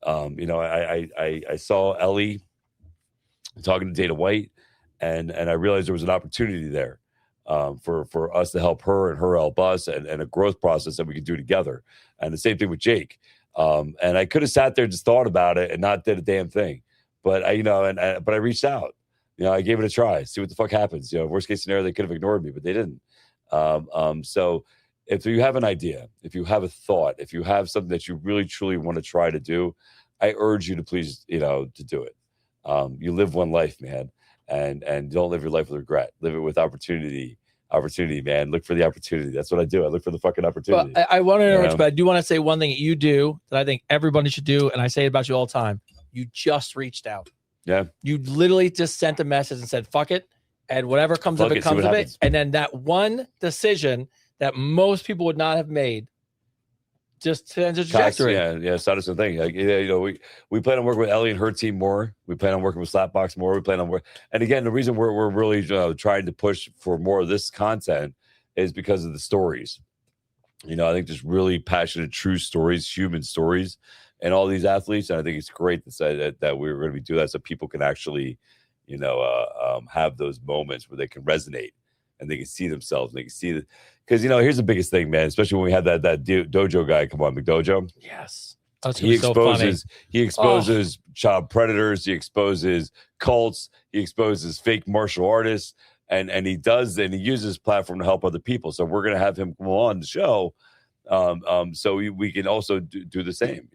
S2: I saw Ellie talking to Dana White, and I realized there was an opportunity there for us to help her and her help us, and a growth process that we could do together. And the same thing with Jake. And I could have sat there and just thought about it and not did a damn thing. But I reached out. I gave it a try, see what the fuck happens. Worst case scenario, they could have ignored me, but they didn't. So if you have an idea, if you have a thought, if you have something that you really truly want to try to do, I urge you to please, to do it. You live one life, man, and don't live your life with regret. Live it with opportunity, man. Look for the opportunity. That's what I do. I look for the fucking opportunity.
S3: But I want to interrupt, but I do want to say one thing that you do that I think everybody should do, and I say it about you all the time. You just reached out.
S2: Yeah.
S3: You literally just sent a message and said, fuck it. And whatever comes of it, comes of it. And then that one decision that most people would not have made just sends a trajectory.
S2: Yeah. So that's the thing. We plan on working with Ellie and her team more. We plan on working with Slapbox more. We plan on work. And again, the reason we're really trying to push for more of this content is because of the stories. I think there's really passionate, true stories, human stories, and all these athletes. And I think it's great to say that we're going to be doing that so people can actually, have those moments where they can resonate and they can see themselves and they can see that. Because, here's the biggest thing, man, especially when we had that dojo guy come on, McDojo.
S3: Yes.
S2: He exposes child predators. He exposes cults. He exposes fake martial artists. And he uses his platform to help other people. So we're going to have him come on the show. So we can also do the same.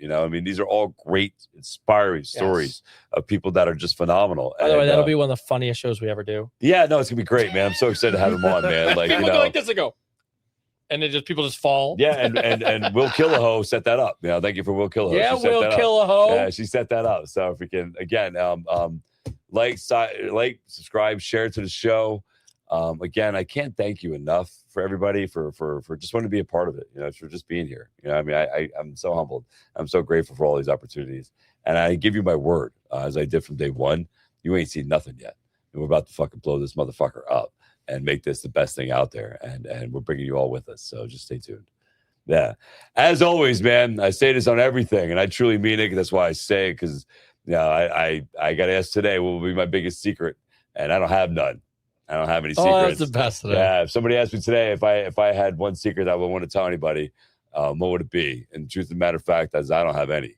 S2: These are all great, inspiring stories of people that are just phenomenal.
S3: By the way, that'll be one of the funniest shows we ever do.
S2: Yeah, no, it's gonna be great, man. I'm so excited to have him on, man. Like,
S3: people go like this and go, and then people just fall.
S2: Yeah, and Will Killahoe set that up. Thank you for Will Killahoe.
S3: Yeah, Will Killahoe.
S2: Yeah, she set that up. So if we can again, like, subscribe, share to the show. Again, I can't thank you enough for everybody for just wanting to be a part of it, for just being here. I'm so humbled. I'm so grateful for all these opportunities. And I give you my word, as I did from day one, you ain't seen nothing yet. And we're about to fucking blow this motherfucker up and make this the best thing out there. And we're bringing you all with us. So just stay tuned. Yeah. As always, man, I say this on everything and I truly mean it. That's why I say it, because I got asked today what will be my biggest secret. And I don't have none. I don't have any secrets.
S3: Oh, that's the best today.
S2: Yeah, if somebody asked me today if I had one secret that I would want to tell anybody, what would it be? And the truth of the matter of fact is I don't have any.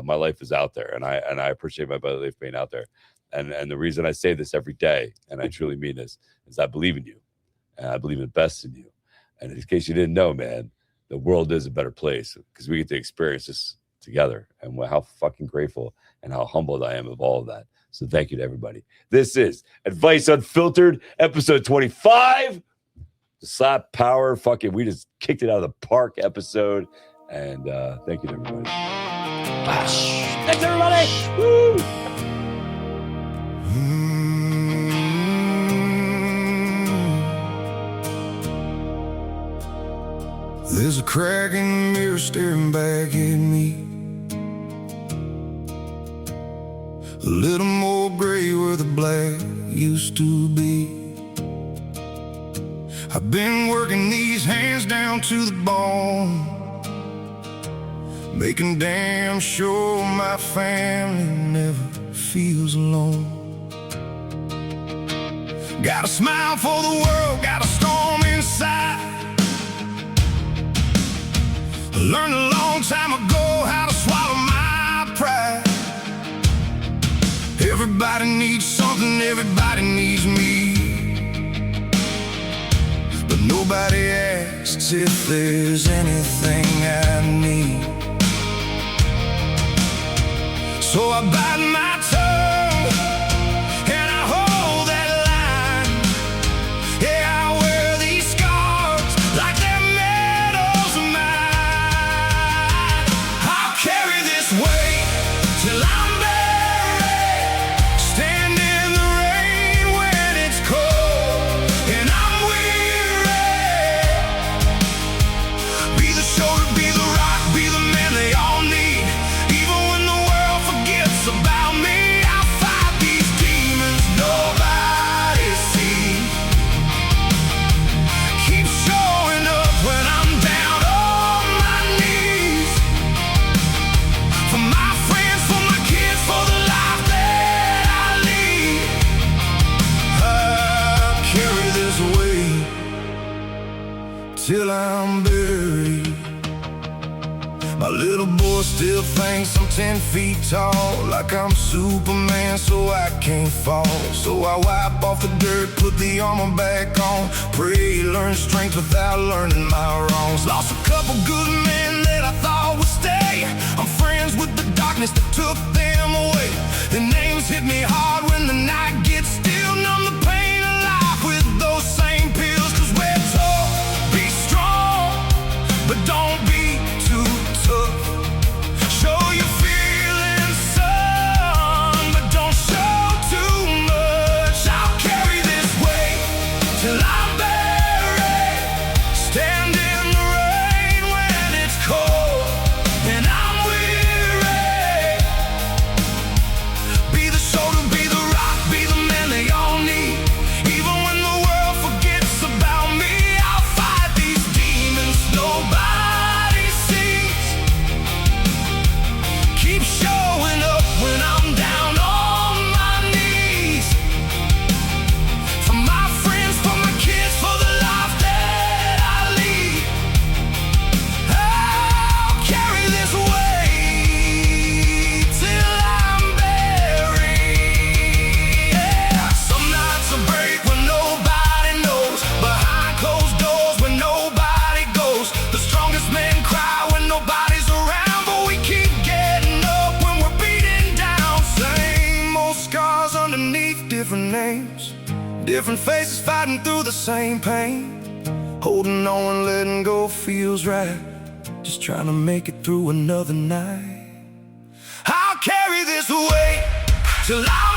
S2: My life is out there, and I appreciate my life being out there. And the reason I say this every day, and I truly mean this, is I believe in you, and I believe in the best in you. And in case you didn't know, man, the world is a better place because we get to experience this together. And how fucking grateful and how humbled I am of all of that. So thank you to everybody. This is Advice Unfiltered, episode 25. The slap power, we just kicked it out of the park episode. And thank you to everybody.
S3: Thanks, everybody. Woo!
S5: There's a crack in the mirror staring back at me. A little more gray where the black used to be. I've been working these hands down to the bone, making damn sure my family never feels alone. Got a smile for the world, got a storm inside. I learned a long time ago how to swallow my pride. Everybody needs something, everybody needs me, but nobody asks if there's anything I need. So I bite my tongue and I hold that line. Yeah, I wear these scars like they're medals of mine. I'll carry this weight till I'm buried, stand in the rain when it's cold and I'm weary. Be the shoulder, be the rock, be the man they all need. Even when the world forgets about me, I'll fight these demons nobody sees. Keep showing up when I'm down on my knees. For my friends, for my kids, for the life that I lead. I'll carry this weight till I'm buried. My little boy still thinks I'm 10 feet tall, like I'm Superman, so I can't fall. So I wipe off the dirt, put the armor back on, pray, learn strength without learning my wrongs. Lost a couple good men that I thought would stay. I'm friends with the darkness that took them away. The names hit me hard when the night gets still. Numb the pain of life with those same pills. Cause we're told, be strong, but don't be too tough. Show your feelings, son, but don't show too much. I'll carry this weight till I'm buried, stand in the rain when it's cold and I'm weary. different names, different faces fighting through the same pain. Holding on and letting go feels right, just trying to make it through another night. I'll carry this weight till I'm